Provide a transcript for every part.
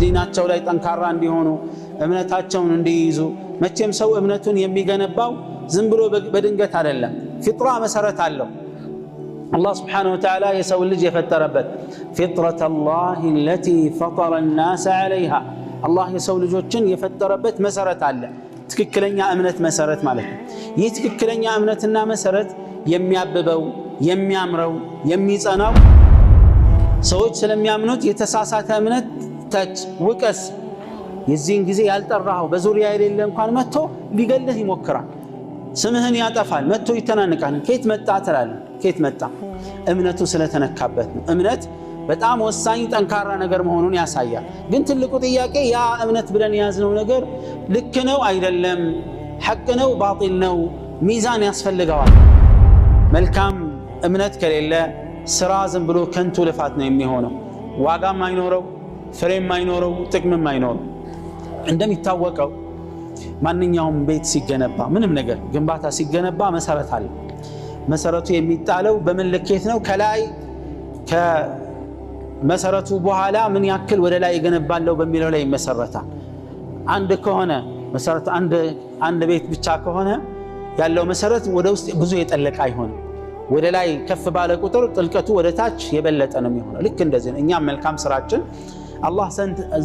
ዲናቸው ላይ ጠንካራ እንዲሆኑ እምነታቸውን እንዲይዙ መቼም ሰው እምነቱን የሚገነባው ዝም ብሎ በድንገት አይደለም ፊጥራ መሰረት አለው الله سبحانه وتعالى يسوي اللي يفتربت فطرة الله التي فطر الناس عليها الله يسوي لجوجن يفتربت مسرت على تككلنيا امنت مسرت ማለት ነው ይህ ትክክለኛ እምነትና መሰረት የሚያብበው የሚያምረው የሚጸናው ሰዎች ስለሚያምኑት የተሳሳተ እምነት ተች ወቀስ የዚህን ጊዜ ያልጠራው በዙሪያ የሌለ እንኳን መጥቶ ሊገልህ ይሞክራል ስምህን ያጠፋል መጥቶ ይተናነቃል ከየት መጣ ትላለህ ከየት መጣ እምነቱ ስለተነካበት ነው እምነት በጣም ወሳኝ ጠንካራ ነገር መሆኑን ያሳያል ግን ትልቁ ጥያቄ ያ እምነት ብለን ያዝነው ነገር ልክ ነው አይደለም ሐቅ ነው ባጢል ነው ሚዛን ያስፈልገዋል መልካም እምነት ከሌለ ስራ ዝም ብሎ ከንቱ ልፋት ነው የሚሆነው ዋጋም አይኖረው ፍሬም አይኖረው ጥቅምም አይኖረው እንደሚታወቀው ማንኛውም ቤት ሲገነባ ምንም ነገር ግንባታ ሲገነባ መሰረት አለ መሰረቱ የሚጣለው በምን ልኬት ነው ከላይ ከመሰረቱ በኋላ ምን ያክል ወደ ላይ ይገነባለው በሚለው ላይ መሰረታል አንድ ከሆነ መሰረት አንድ ቤት ብቻ ከሆነ ያለው መሰረት ወደ ውስጥ ብዙ የጠለቀ አይሆንም ወደ ላይ ከፍ ባለ ቁጥር ጥልቀቱ ወደ ታች የበለጠ ነው የሚሆነው ልክ እንደዚህ እኛም መልካም ስራችን አላህ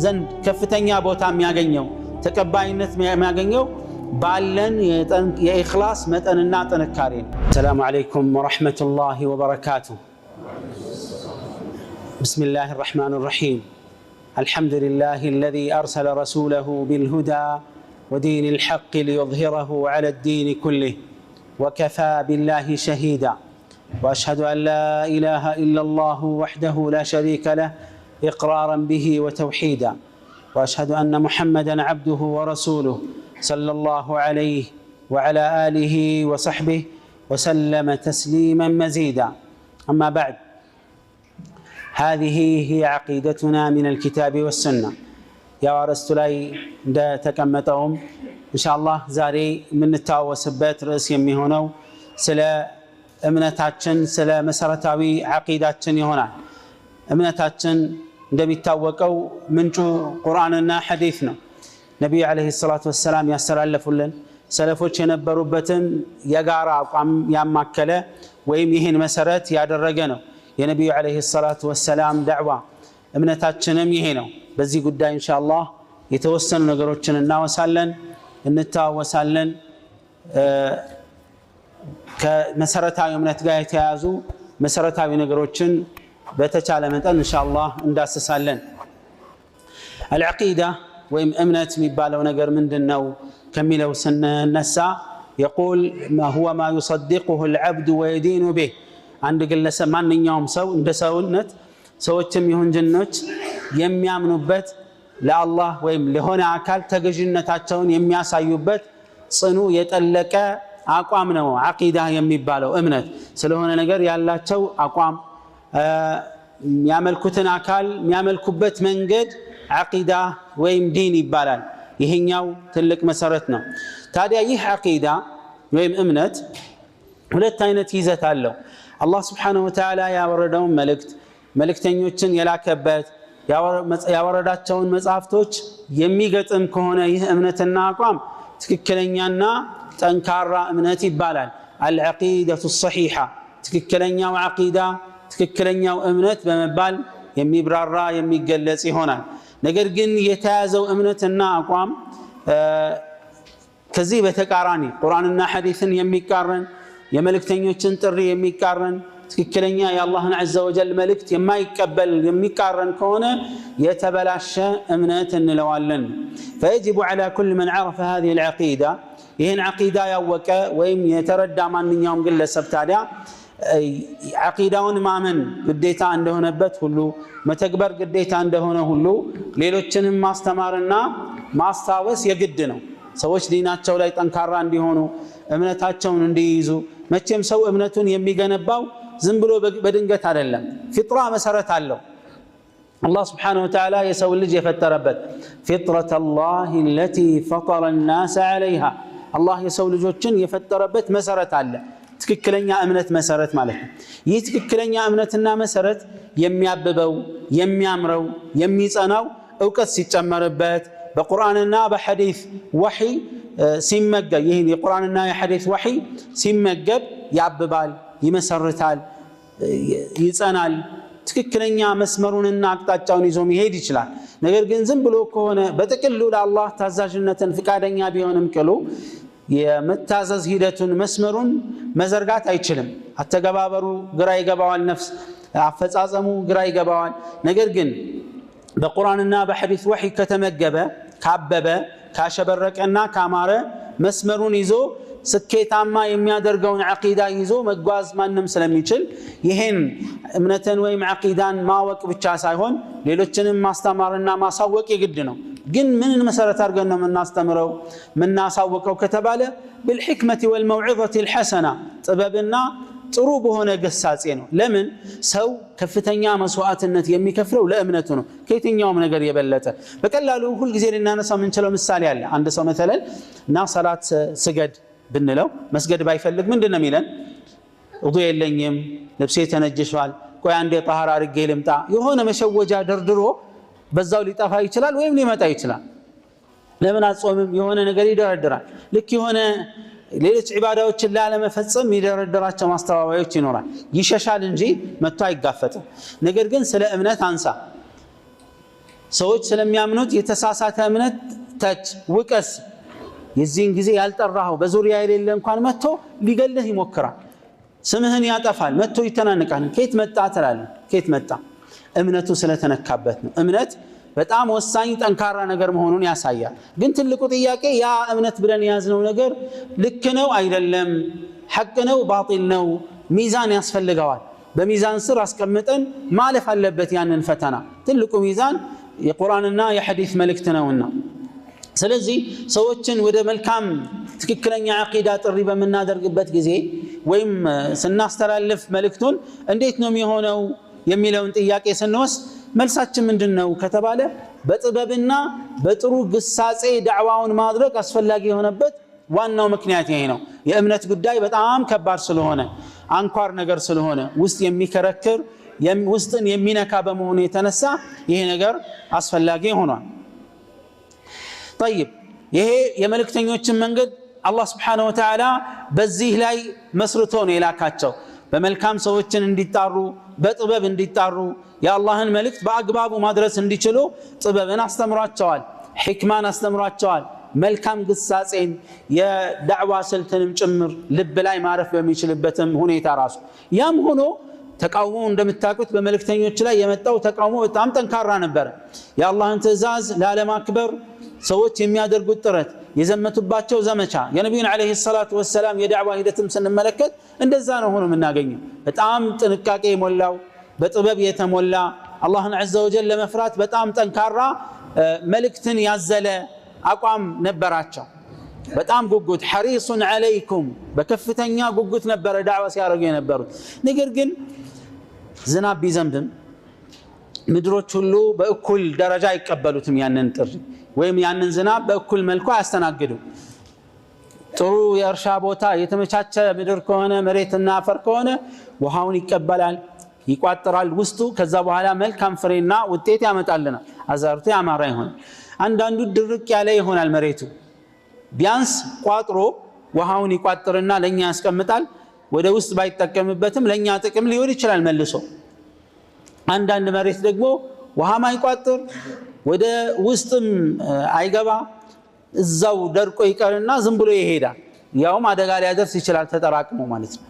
ዘንድ ከፍተኛ ቦታ የሚያገኘው ተቀባይነት የሚያገኘው ባለን የኢኽላስ መጠንና ጥንካሬ ሰላም አለይኩም ወራህመቱላሂ ወበረካቱ بسم الله الرحمن الرحيم الحمد لله الذي أرسل رسوله بالهدى ودين الحق ليظهره على الدين كله وكفى بالله شهيدا وأشهد أن لا إله إلا الله وحده لا شريك له إقرارا به وتوحيدا وأشهد أن محمدًا عبده ورسوله صلى الله عليه وعلى آله وصحبه وسلم تسليماً مزيداً أما بعد هذه هي عقيدتنا من الكتاب والسنة يا ورست لي تكمتهم إن شاء الله زاري من التاوسبات رأس يمي هنا سلا أمنتاتشن سلا مسارتاوي عقيداتشن هنا أمنتاتشن እንደሚታወቀው ምንጩ ቁርአንና ሐዲስ ነው ነብዩ አለይሂ ሰላቱ ወሰለም ያስተላልፉልን ሰለፎች የነበሩበትን የጋራ አቋም ያማከለ ወይም ይህን መሰረት ያደረገ ነው የነብዩ አለይሂ ሰላቱ ወሰለም ዳዕዋ እምነታችንም ይሄ ነው በዚህ ጉዳይ ኢንሻአላህ የተወሰኑ ነገሮችን እናወሳለን እንታወሳለን ከመሰረታዊ እምነት ጋር የተያያዙ መሰረታዊ ነገሮችን በተቻለ መጠን ኢንሻአላህ እንዳስሳለን العقيده ወይም እምነት የሚባለው ነገር ምንድነው ከሚለው ስንነሳ يقول ما هو ما يصدقه العبد ويدين به አንድ ግለሰብ ማንኛውም ሰው እንደ ሰውነት ሰዎችም ይሁን ጅኖች የሚያምኑበት ለአላህ ወይም ለሆነ አካል ተገዥነታቸውን የሚያሳዩበት ጽኑ የጠለቀ አቋም ነው አቂዳ የሚባለው እምነት ስለሆነ ነገር ያላቸው አቋም የሚያመልኩትን አካል የሚያመልኩበት መንገድ አቂዳ ወይም ዲን ይባላል ይሄኛው ትልቅ መሰረት ነው ታዲያ ይህ አቂዳ ወይም እምነት ሁለት አይነት ይዘት አለው አላህ Subhanahu Wa Ta'ala ያወረደው መልእክተኞችን የላከበት ያወረዳቸውን መጽሐፍቶች የሚገጥም ከሆነ ይህ እምነትና አቋም ትክክለኛና ጠንካራ እምነት ይባላል አልዓቂደቱ الصحيحة ትክክለኛው አቂዳ ትክክለኛው እምነት በመባል የሚብራራ የሚገለጽ ይሆናል ነገር ግን የተያዘው እምነትና አቋም ከዚህ በተቃራኒ ቁርአንና ሐዲስን የሚቃረን የመልእክተኞችን ጥሪ የሚቃረን ትክክለኛ የአላህን عز وجل መልእክት የማይቀበል የሚቃረን ከሆነ የተበላሸ እምነት እንለዋለን فيجب على كل من عرف هذه العقيدة ይህን አቂዳ ያወቀ ወይም የተረዳ ማንኛውም ግለሰብ ታዲያ አቂዳውን ማመን ግዴታ እንደሆነበት ሁሉ መተግበር ግዴታ እንደሆነ ሁሉ ሌሎችንም ማስተማርና ማስታወስ የግድ ነው ሰዎች ዲናቸው ላይ ጠንካራ እንዲሆኑ እምነታቸውን እንዲይዙ መቼም ሰው እምነቱን የሚገነባው ዝም ብሎ በድንገት አይደለም ፊጥራ መሰረት አለው الله سبحانه وتعالى يسوي اللي يفتربت فطرة الله التي فطر الناس عليها الله يسوي ልጆችን የፈጠረበት መሰረት አለ ትክክለኛ እምነት መሰረት ማለት ነው ይህ ትክክለኛ እምነትና መሰረት የሚያብበው የሚያምረው የሚጸናው እውቀት ሲጨመርበት በቁርአንና በሐዲስ ወህይ ሲመገብ ይሄን የቁርአንና የሐዲስ ወህይ ሲመገብ ያብባል ይመሰርታል ይጸናል ትክክለኛ መስመሩንና አቅጣጫውን ይዞ መሄድ ይችላል ነገር ግን ዝም ብሎ ከሆነ በጥቅሉ ለአላህ ታዛዥነትን ፍቃደኛ ቢሆንም ቅሉ የመታዘዝ ሂደቱን መስመሩን መዘርጋት አይችልም አተገባበሩ ግራ ይገባዋል ነፍስ አፈጻጸሙ ግራ ይገባዋል ነገር ግን በቁርአንና በሐዲስ ወህይ ከተመገበ ካበበ ካሸበረቀና ካማረ መስመሩን ይዞ ስኬታማ የሚያደርገውን አቂዳ ይዞ መጓዝ ማንም ስለሚችል ይሄን እምነትን ወይም አቂዳን ማወቅ ብቻ ሳይሆን ሌሎችንም ማስተማርና ማሳወቅ ይግድ ነው ግን ምንን መሰረት አድርገን ነው የምናስተምረው የምናሳውቀው ከተባለ بالحكمة والموعظة الحسنة ጥበብና ጥሩ በሆነ ገሳጼ ነው ለምን ሰው ከፍተኛ መስዋዕትነት የሚከፍለው ለእምነቱ ነው ከየትኛውም ነገር የበለጠ በቀላሉ ሁሉ ጊዜ ልናነሳው የምንችለው ምሳሌ አለ አንድ ሰው مثلا እና ሰላት ስገድ ብንለው መስገድ ባይፈልግ ምንድነው የሚለን ውዱእ የለኝም ልብሴ ተነጅሷል ቆይ አንዴ ጣሃራ አድርጌ ልምጣ የሆነ መሸወጃ ደርድሮ በዛው ሊጠፋ ይችላል ወይም ሊመጣ ይችላል ለምን አጾምም የሆነ ነገር ይደረድራል ልክ የሆነ ሌሎች ዒባዳዎችን ላለመፈጸም ይደረድራቸው ማስተባበያዎች ይኖራል ይሸሻል እንጂ መጥቶ አይጋፈጥም ነገር ግን ስለ እምነት አንሳ ሰዎች ስለሚያምኑት የተሳሳተ እምነት ተች ውቀስ የዚህን ጊዜ ያልጠራው በዙሪያ የሌለ እንኳን መጥቶ ሊገልህ ይሞክራል ስምህን ያጠፋል መጥቶ ይተናነቃል ከየት መጣ ትላለህ ከየት መጣ እምነቱ ስለተነካበት ነው እምነት በጣም ወሳኝ ጠንካራ ነገር መሆኑን ያሳያል ግን ትልቁ ጥያቄ ያ እምነት ብለን ያዝነው ነገር ልክ ነው አይደለም ሐቅ ነው ባጢል ነው ሚዛን ያስፈልገዋል በሚዛን ስር አስቀምጠን ማለፍ አለበት ያንን ፈተና ትልቁ ሚዛን የቁርአንና የሐዲስ መልእክት ነውና ስለዚህ ሰዎችን ወደ መልካም ትክክለኛ አቂዳ ጥሪ በመናደርግበት ጊዜ ወይም ስናስተላልፍ መልእክቱን እንዴት ነው የሚሆነው የሚለውን ጥያቄ ስንወስድ መልሳችን ምንድነው ከተባለ በጥበብና በጥሩ ግሳጼ ዳዕዋውን ማድረግ አስፈላጊ የሆነበት ዋናው ምክንያት ይሄ ነው የእምነት ጉዳይ በጣም ከባድ ስለሆነ አንኳር ነገር ስለሆነ ውስጥ የሚከረክር ውስጥን የሚነካ በመሆኑ የተነሳ ይሄ ነገር አስፈላጊ ሆኗል طيب ይሄ የመልእክተኞችን መንገድ አላህ Subhanahu Wa Ta'ala በዚህ ላይ መስርቶ ነው የላካቸው በመልካም ሰዎችን እንዲጣሩ በጥበብ እንዲጣሩ የአላህን መልእክት በአግባቡ ማድረስ እንዲችሉ ጥበብን አስተምሯቸዋል ሕክማን አስተምሯቸዋል መልካም ግሳጼን የዳዕዋ ስልትንም ጭምር ልብ ላይ ማረፍ በሚችልበትም ሁኔታ ራሱ ያም ሆኖ ተቃውሞ እንደምታውቁት በመልእክተኞች ላይ የመጣው ተቃውሞ በጣም ጠንካራ ነበር የአላህን ትእዛዝ ለማክበር ሰዎች የሚያደርጉት ጥረት የዘመቱባቸው ዘመቻ የነብዩን አለይሂ ሰላቱ ወሰለም የዳዕዋ ሂደትም ስንመለከት እንደዛ ነው ሆኖ የምናገኘው በጣም ጥንቃቄ የሞላው በጥበብ የተሞላ አላህን ዐዘ ወጀል ለመፍራት በጣም ጠንካራ መልእክትን ያዘለ አቋም ነበራቸው በጣም ጉጉት ሐሪሱን ዐለይኩም በከፍተኛ ጉጉት ነበር ዳዕዋ ሲያደርጉ የነበሩት ነገር ግን ዝናብ ቢዘንብም ምድሮች ሁሉ በእኩል ደረጃ አይቀበሉትም ያንን ጥሪ ወይም ያንን ዝናብ በእኩል መልኩ አያስተናግዱ ጥሩ የእርሻ ቦታ የተመቻቸ ምድር ከሆነ መሬትና አፈር ከሆነ ውሃውን ይቀበላል ይቋጥራል ውስጡ ከዛ በኋላ መልካም ፍሬና ውጤት ያመጣልናል አዛርቱ ያማራ ይሆናል አንዳንዱ ድርቅ ያለ ይሆናል መሬቱ ቢያንስ ቋጥሮ ውሃውን ይቋጥርና ለኛ ያስቀምጣል ወደ ውስጥ ባይጠቀምበትም ለኛ ጥቅም ሊሆን ይችላል መልሶ አንዳንድ መሬት ደግሞ ውሃ ማይቋጥር ወደ ውስጥም አይገባ እዛው ደርቆ ይቀርና ዝም ብሎ ይሄዳል ያውም አደጋ ሊያደርስ ይችላል ተጠራቅሞ ማለት ነው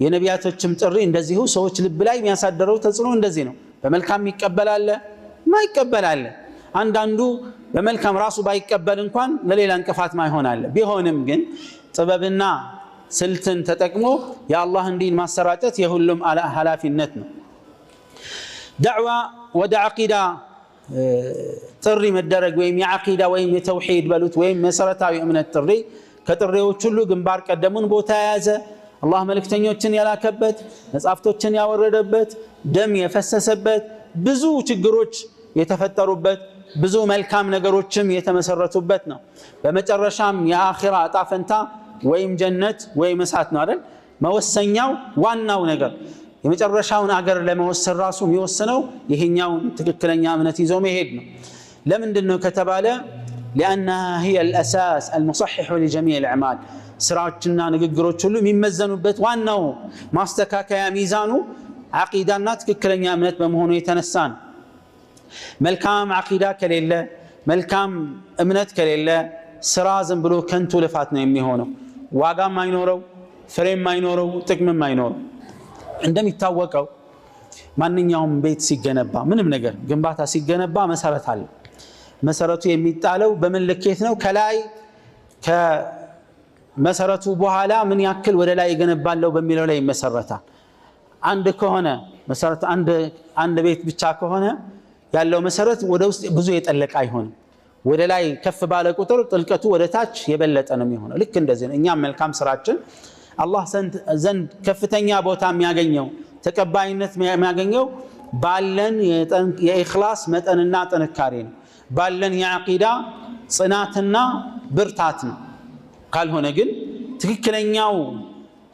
የነቢያቶችም ጥሪ እንደዚሁ ሰዎች ልብ ላይ የሚያሳደረው ተጽዕኖ እንደዚህ ነው በመልካም ይቀበላል ማይቀበላል አንዳንዱ በመልካም ራሱ ባይቀበል እንኳን ለሌላ እንቅፋት ማይሆናል ቢሆንም ግን ጥበብና ስልትን ተጠቅሞ የአላህን ዲን ማሰራጨት የሁሉም ኃላፊነት ነው ዳዕዋ ወደ አቂዳ ጥሪ መደረግ ወይም የአቂዳ ወይም የተውሂድ በሉት ወይም መሰረታዊ እምነት ጥሪ ከጥሪዎች ሁሉ ግንባር ቀደሙን ቦታ የያዘ አላህ መልእክተኞችን ያላከበት መጻፍቶችን ያወረደበት ደም የፈሰሰበት ብዙ ችግሮች የተፈጠሩበት ብዙ መልካም ነገሮችም የተመሰረቱበት ነው በመጨረሻም የአኺራ ዕጣ ፈንታ ወይም ጀነት ወይም እሳት ነው አይደል መወሰኛው ዋናው ነገር የመጨረሻውን አገር ለመወሰን ራሱ የሚወስነው ይሄኛው ትክክለኛ እምነት ይዞ መሄድ ነው ለምንድነው ከተባለ لأنها هي الأساس المصحح لجميع الأعمال ስራዎችና ንግግሮች ሁሉ የሚመዘኑበት ዋናው ማስተካከያ ሚዛኑ ዓቂዳና ትክክለኛ እምነት በመሆኑ የተነሳ ነው። መልካም ዓቂዳ ከሌለ መልካም እምነት ከሌለ ስራ ዝም ብሎ ከንቱ ልፋት ነው የሚሆነው። ዋጋም አይኖረው፣ ፍሬም አይኖረው፣ ጥቅምም አይኖረው። እንደሚታወቀው ማንኛውም ቤት ሲገነባ ምንም ነገር ግንባታ ሲገነባ መሰረት አለ። መሰረቱ የሚጣለው በምን ልኬት ነው? ከላይ ከመሰረቱ በኋላ ምን ያክል ወደ ላይ ይገነባለው በሚለው ላይ ይመሰረታል። አንድ ከሆነ መሰረቱ አንድ ቤት ብቻ ከሆነ ያለው መሰረት ወደ ውስጥ ብዙ የጠለቀ አይሆንም። ወደ ላይ ከፍ ባለ ቁጥር ጥልቀቱ ወደ ታች የበለጠ ነው የሚሆነው። ልክ እንደዚህ ነው እኛም መልካም ስራችን አላህ ዘንድ ከፍተኛ ቦታ የሚያገኘው ተቀባይነት የሚያገኘው ባለን የኢኽላስ መጠንና ጥንካሬ ነው። ባለን የዓቂዳ ጽናትና ብርታት ነው። ካልሆነ ግን ትክክለኛው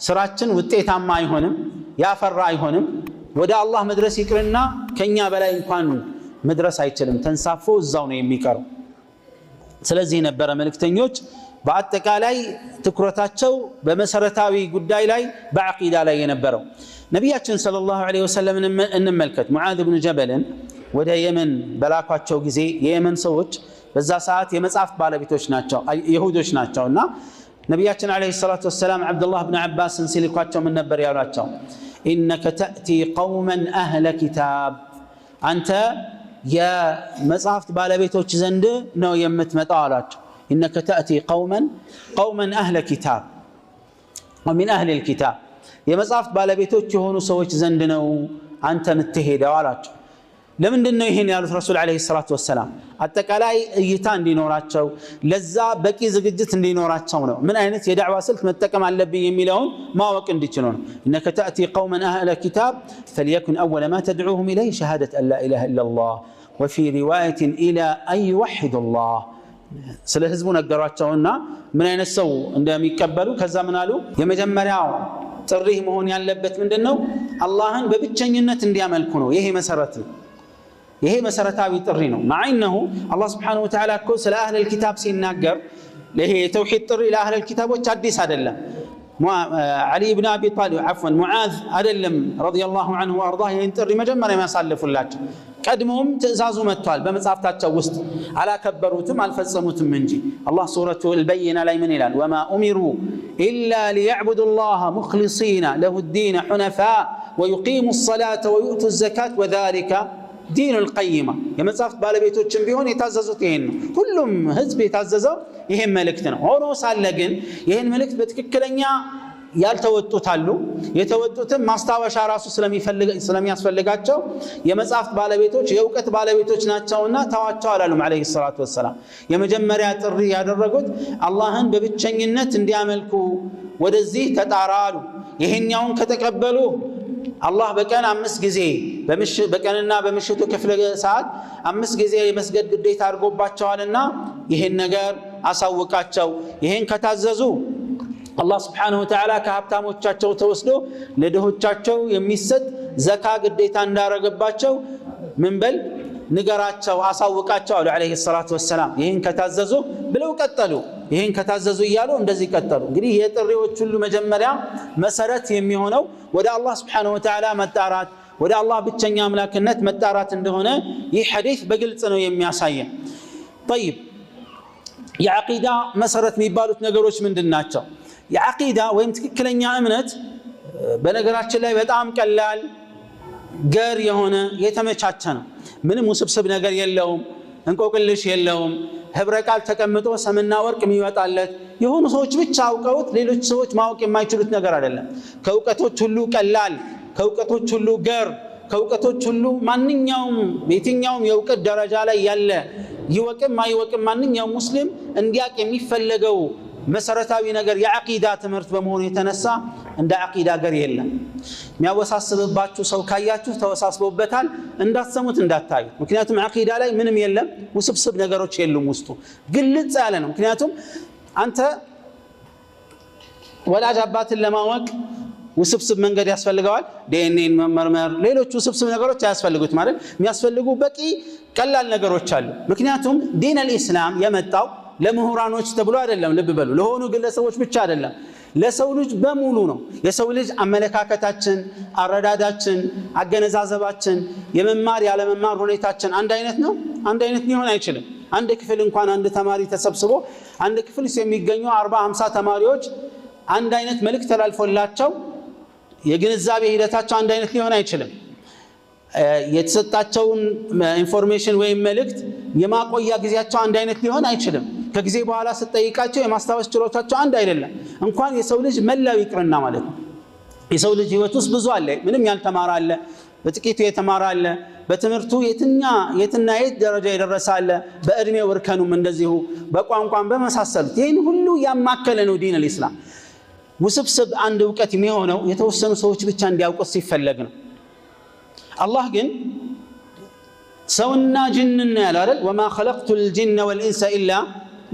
ስራችን ውጤታማ አይሆንም፣ ያፈራ አይሆንም። ወደ አላህ መድረስ ይቅርና ከኛ በላይ እንኳን መድረስ አይችልም። ተንሳፎ እዛው ነው የሚቀረው። ስለዚህ ነበረ መልእክተኞች በአጠቃላይ ትኩረታቸው በመሰረታዊ ጉዳይ ላይ በዓቂዳ ላይ የነበረው። ነቢያችን ሰለላሁ ዐለይሂ ወሰለም እንመልከት። ሙዓዝ ብን ጀበልን ወደ የመን በላኳቸው ጊዜ የየመን ሰዎች በዛ ሰዓት የመጽሐፍት ባለቤቶች ናቸው፣ ይሁዶች ናቸውና ነቢያችን ዐለይሂ ሰላቱ ወሰላም አብዱላህ ብን አባስን ሲልኳቸው ምን ነበር ያሏቸው? ኢነከ ተእቲ ቀውመን አህለ ኪታብ፣ አንተ የመጽሐፍት ባለቤቶች ዘንድ ነው የምትመጣው አሏቸው። ኢነከ ተእቲ ቀውመን አህለ ኪታብ ወሚን አህሊ ልኪታብ፣ የመጽሐፍት ባለቤቶች የሆኑ ሰዎች ዘንድ ነው አንተ የምትሄደው አሏቸው። ለምንድን ነው ይሄን ያሉት ረሱል ዐለይሂ ሰላቱ ወሰላም? አጠቃላይ እይታ እንዲኖራቸው ለዛ በቂ ዝግጅት እንዲኖራቸው ነው። ምን አይነት የዳዕዋ ስልት መጠቀም አለብኝ የሚለውን ማወቅ እንዲችሉ ነው። ኢነከ ተእቲ ቀውመን አህለ ኪታብ ፈልየኩን አወለ ማ ተድዑሁም ኢለይሂ ሸሃደት አን ላ ኢላሃ ኢለላህ ወፊ ሪዋየትን ኢላ አን ዩወሒዱላህ። ስለ ህዝቡ ነገሯቸውና ምን አይነት ሰው እንደሚቀበሉ ከዛ ምን አሉ? የመጀመሪያው ጥሪ መሆን ያለበት ምንድነው? አላህን በብቸኝነት እንዲያመልኩ ነው። ይሄ መሰረት ነው። ይሄ መሰረታዊ ጥሪ ነው። ማዕነሁ አላህ ስብሓነሁ ወተዓላ እኮ ስለ አህለል ኪታብ ሲናገር ይሄ የተውሂድ ጥሪ ለአህለል ኪታቦች አዲስ አይደለም። ዓሊ ብን አቢ ጣሊብ ዓፍወን ሙዓዝ አይደለም ረዲየላሁ ዐንሁ ወአርዳህ ይህን ጥሪ መጀመሪያ የሚያሳልፉላቸው። ቀድሞም ትእዛዙ መጥቷል በመጽሐፍታቸው ውስጥ፣ አላከበሩትም አልፈጸሙትም እንጂ። አላህ ሱረቱ አልበይና ላይ ምን ይላል? ወማ ኡሚሩ ኢላ ሊየዕቡዱ ላህ ሙኽሊሲና ለሁ ዲነ ሑነፋእ ወዩቂሙ ሰላተ ወዩእቱ ዘካት ወዛሊከ ዲኑል ቀይማ። የመጽሐፍት ባለቤቶችም ቢሆን የታዘዙት ይሄን ነው። ሁሉም ህዝብ የታዘዘው ይሄን መልእክት ነው። ሆኖ ሳለ ግን ይሄን መልእክት በትክክለኛ ያልተወጡት አሉ። የተወጡትም ማስታወሻ ራሱ ስለሚያስፈልጋቸው የመጽሐፍት ባለቤቶች የእውቀት ባለቤቶች ናቸውና ተዋቸው አላሉም ዐለይሂ ሰላቱ ወሰላም። የመጀመሪያ ጥሪ ያደረጉት አላህን በብቸኝነት እንዲያመልኩ ወደዚህ ተጣራ አሉ። ይሄኛውን ከተቀበሉ አላህ በቀን 5 ጊዜ በቀንና በምሽቱ ክፍለ ሰዓት 5 ጊዜ የመስገድ ግዴታ አድርጎባቸዋልና ይሄን ነገር አሳውቃቸው። ይሄን ከታዘዙ አላህ ስብሓነሁ ወተዓላ ከሀብታሞቻቸው ተወስዶ ለድሆቻቸው የሚሰጥ ዘካ ግዴታ እንዳረገባቸው ምን በል ንገራቸው፣ አሳውቃቸው አሉ ዐለይሂ ሰላቱ ወሰላም። ይሄን ከታዘዙ ብለው ቀጠሉ። ይሄን ከታዘዙ እያሉ እንደዚህ ቀጠሉ። እንግዲህ የጥሪዎች ሁሉ መጀመሪያ መሰረት የሚሆነው ወደ አላህ ስብሓነሁ ወተዓላ መጣራት፣ ወደ አላህ ብቸኛ አምላክነት መጣራት እንደሆነ ይህ ሐዲስ በግልጽ ነው የሚያሳየን። ጠይብ የዓቂዳ መሰረት የሚባሉት ነገሮች ምንድን ናቸው? የዓቂዳ ወይም ትክክለኛ እምነት በነገራችን ላይ በጣም ቀላል ገር የሆነ የተመቻቸ ነው። ምንም ውስብስብ ነገር የለውም፣ እንቆቅልሽ የለውም። ህብረ ቃል ተቀምጦ ሰምና ወርቅ የሚወጣለት የሆኑ ሰዎች ብቻ አውቀውት ሌሎች ሰዎች ማወቅ የማይችሉት ነገር አይደለም። ከእውቀቶች ሁሉ ቀላል፣ ከእውቀቶች ሁሉ ገር፣ ከእውቀቶች ሁሉ ማንኛውም የትኛውም የእውቀት ደረጃ ላይ ያለ ይወቅም አይወቅም ማንኛውም ሙስሊም እንዲያቅ የሚፈለገው መሰረታዊ ነገር የዓቂዳ ትምህርት በመሆኑ የተነሳ እንደ ዓቂዳ ገር የለም። የሚያወሳስብባችሁ ሰው ካያችሁ ተወሳስቦበታል፣ እንዳትሰሙት እንዳታዩት። ምክንያቱም ዓቂዳ ላይ ምንም የለም፣ ውስብስብ ነገሮች የሉም፣ ውስጡ ግልጽ ያለ ነው። ምክንያቱም አንተ ወላጅ አባትን ለማወቅ ውስብስብ መንገድ ያስፈልገዋል። ዲኤንኤን መመርመር፣ ሌሎች ውስብስብ ነገሮች አያስፈልጉት ማለት የሚያስፈልጉ በቂ ቀላል ነገሮች አሉ። ምክንያቱም ዲን አልኢስላም የመጣው ለምሁራኖች ተብሎ አይደለም። ልብ በሉ፣ ለሆኑ ግለሰቦች ብቻ አይደለም፣ ለሰው ልጅ በሙሉ ነው። የሰው ልጅ አመለካከታችን፣ አረዳዳችን፣ አገነዛዘባችን፣ የመማር ያለመማር ሁኔታችን አንድ አይነት ነው? አንድ አይነት ሊሆን አይችልም። አንድ ክፍል እንኳን አንድ ተማሪ ተሰብስቦ አንድ ክፍል ውስጥ የሚገኙ 40-50 ተማሪዎች አንድ አይነት መልእክት ተላልፎላቸው የግንዛቤ ሂደታቸው አንድ አይነት ሊሆን አይችልም። የተሰጣቸውን ኢንፎርሜሽን ወይም መልእክት የማቆያ ጊዜያቸው አንድ አይነት ሊሆን አይችልም። ከጊዜ በኋላ ስትጠይቃቸው የማስታወስ ችሎታቸው አንድ አይደለም። እንኳን የሰው ልጅ መላው ይቅርና ማለት ነው። የሰው ልጅ ህይወት ውስጥ ብዙ አለ። ምንም ያልተማረ አለ፣ በጥቂቱ የተማረ አለ፣ በትምህርቱ የትና የት ደረጃ የደረሰ አለ፣ በእድሜው እርከኑም እንደዚሁ፣ በቋንቋም በመሳሰሉት። ይህን ሁሉ ያማከለ ነው ዲን አልኢስላም። ውስብስብ አንድ እውቀት የሚሆነው የተወሰኑ ሰዎች ብቻ እንዲያውቁት ሲፈለግ ነው። አላህ ግን ሰውና ጅንና ያለው አይደል? ወማ ኸለቅቱል ጅነ ወልኢንሰ ኢላ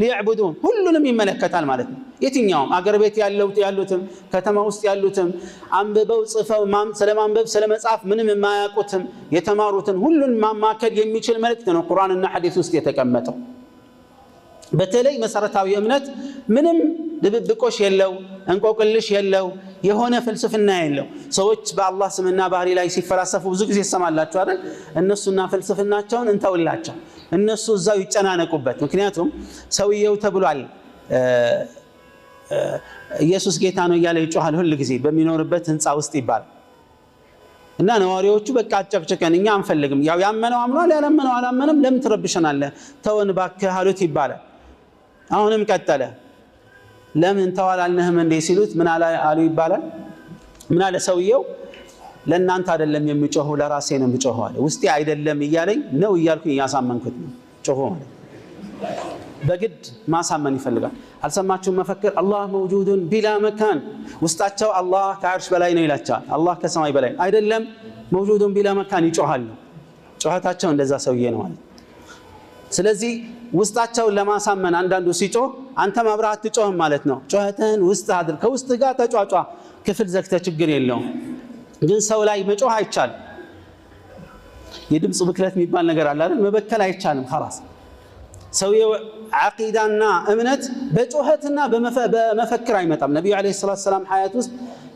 ሊያዕቡዱን፣ ሁሉንም ይመለከታል ማለት ነው። የትኛውም አገር ቤት ያሉትም ከተማ ውስጥ ያሉትም አንብበው ጽፈው ስለማንበብ ስለመጻፍ ምንም የማያውቁትም የተማሩትን ሁሉን ማማከል የሚችል መልእክት ነው ቁርአንና ሐዲስ ውስጥ የተቀመጠው። በተለይ መሰረታዊ እምነት ምንም ድብብቆሽ የለው፣ እንቆቅልሽ የለው፣ የሆነ ፍልስፍና የለው። ሰዎች በአላህ ስምና ባህሪ ላይ ሲፈላሰፉ ብዙ ጊዜ ይሰማላችሁ አይደል? እነሱና ፍልስፍናቸውን እንተውላቸው፣ እነሱ እዛው ይጨናነቁበት። ምክንያቱም ሰውየው ተብሏል ኢየሱስ ጌታ ነው እያለ ይጮሃል ሁል ጊዜ በሚኖርበት ህንፃ ውስጥ ይባላል። እና ነዋሪዎቹ በቃ አጨቅጭቀን እኛ አንፈልግም፣ ያው ያመነው አምኗል፣ ያላመነው አላመነም፣ ለምን ትረብሸናለህ? ተወን እባክህ አሉት ይባላል። አሁንም ቀጠለ። ለምን ተዋላልነህም እንዴ ሲሉት ምን አሉ ይባላል። ምን አለ ሰውየው? ለእናንተ አይደለም የሚጮኸው ለራሴ ነው የሚጮኸው አለ። ውስጤ አይደለም እያለኝ ነው እያልኩኝ እያሳመንኩት ነው ጮኸ ማለት። በግድ ማሳመን ይፈልጋል። አልሰማችሁም? መፈክር አላህ መውጁዱን ቢላ መካን። ውስጣቸው አላህ ከአርሽ በላይ ነው ይላቸዋል። አላህ ከሰማይ በላይ አይደለም፣ መውጁዱን ቢላ መካን ይጮሃሉ። ጮኸታቸው እንደዛ ሰውዬ ነው ማለት። ስለዚህ ውስጣቸውን ለማሳመን አንዳንዱ ሲጮህ አንተ ማብራት ትጮህም ማለት ነው። ጮኸትህን ውስጥ አድር፣ ከውስጥ ጋር ተጫጫ፣ ክፍል ዘግተህ ችግር የለውም። ግን ሰው ላይ መጮህ አይቻልም። የድምፅ ብክለት የሚባል ነገር አለ አይደል? መበከል አይቻልም። خلاص ሰውየው ዓቂዳና እምነት በጮኸትና በመፈክር አይመጣም። ነብዩ አለይሂ ሰላቱ ሰላም ሐያት ውስጥ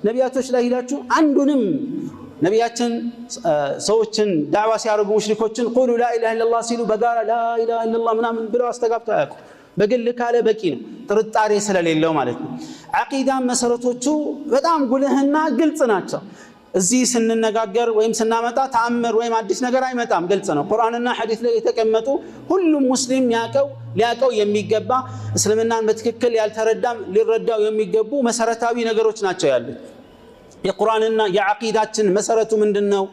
ነቢያቶች ላይ ሄዳችሁ አንዱንም ነቢያችን ሰዎችን ዳዕዋ ሲያደርጉ ሙሽሪኮችን ቁሉ ላኢላሃ ኢለላህ ሲሉ በጋራ ላኢላሃ ኢለላህ ምናምን ብለው አስተጋብተው አያውቁ። በግል ካለ በቂ ነው፣ ጥርጣሬ ስለሌለው ማለት ነው። ዓቂዳም መሰረቶቹ በጣም ጉልህና ግልጽ ናቸው። እዚህ ስንነጋገር ወይም ስናመጣ ተአምር ወይም አዲስ ነገር አይመጣም፣ ግልጽ ነው። ቁርአንና ሐዲስ ላይ የተቀመጡ ሁሉም ሙስሊም ሊያቀው የሚገባ እስልምናን በትክክል ያልተረዳም ሊረዳው የሚገቡ መሰረታዊ ነገሮች ናቸው ያሉት። የቁርአንና የዓቂዳችን መሰረቱ ምንድነው?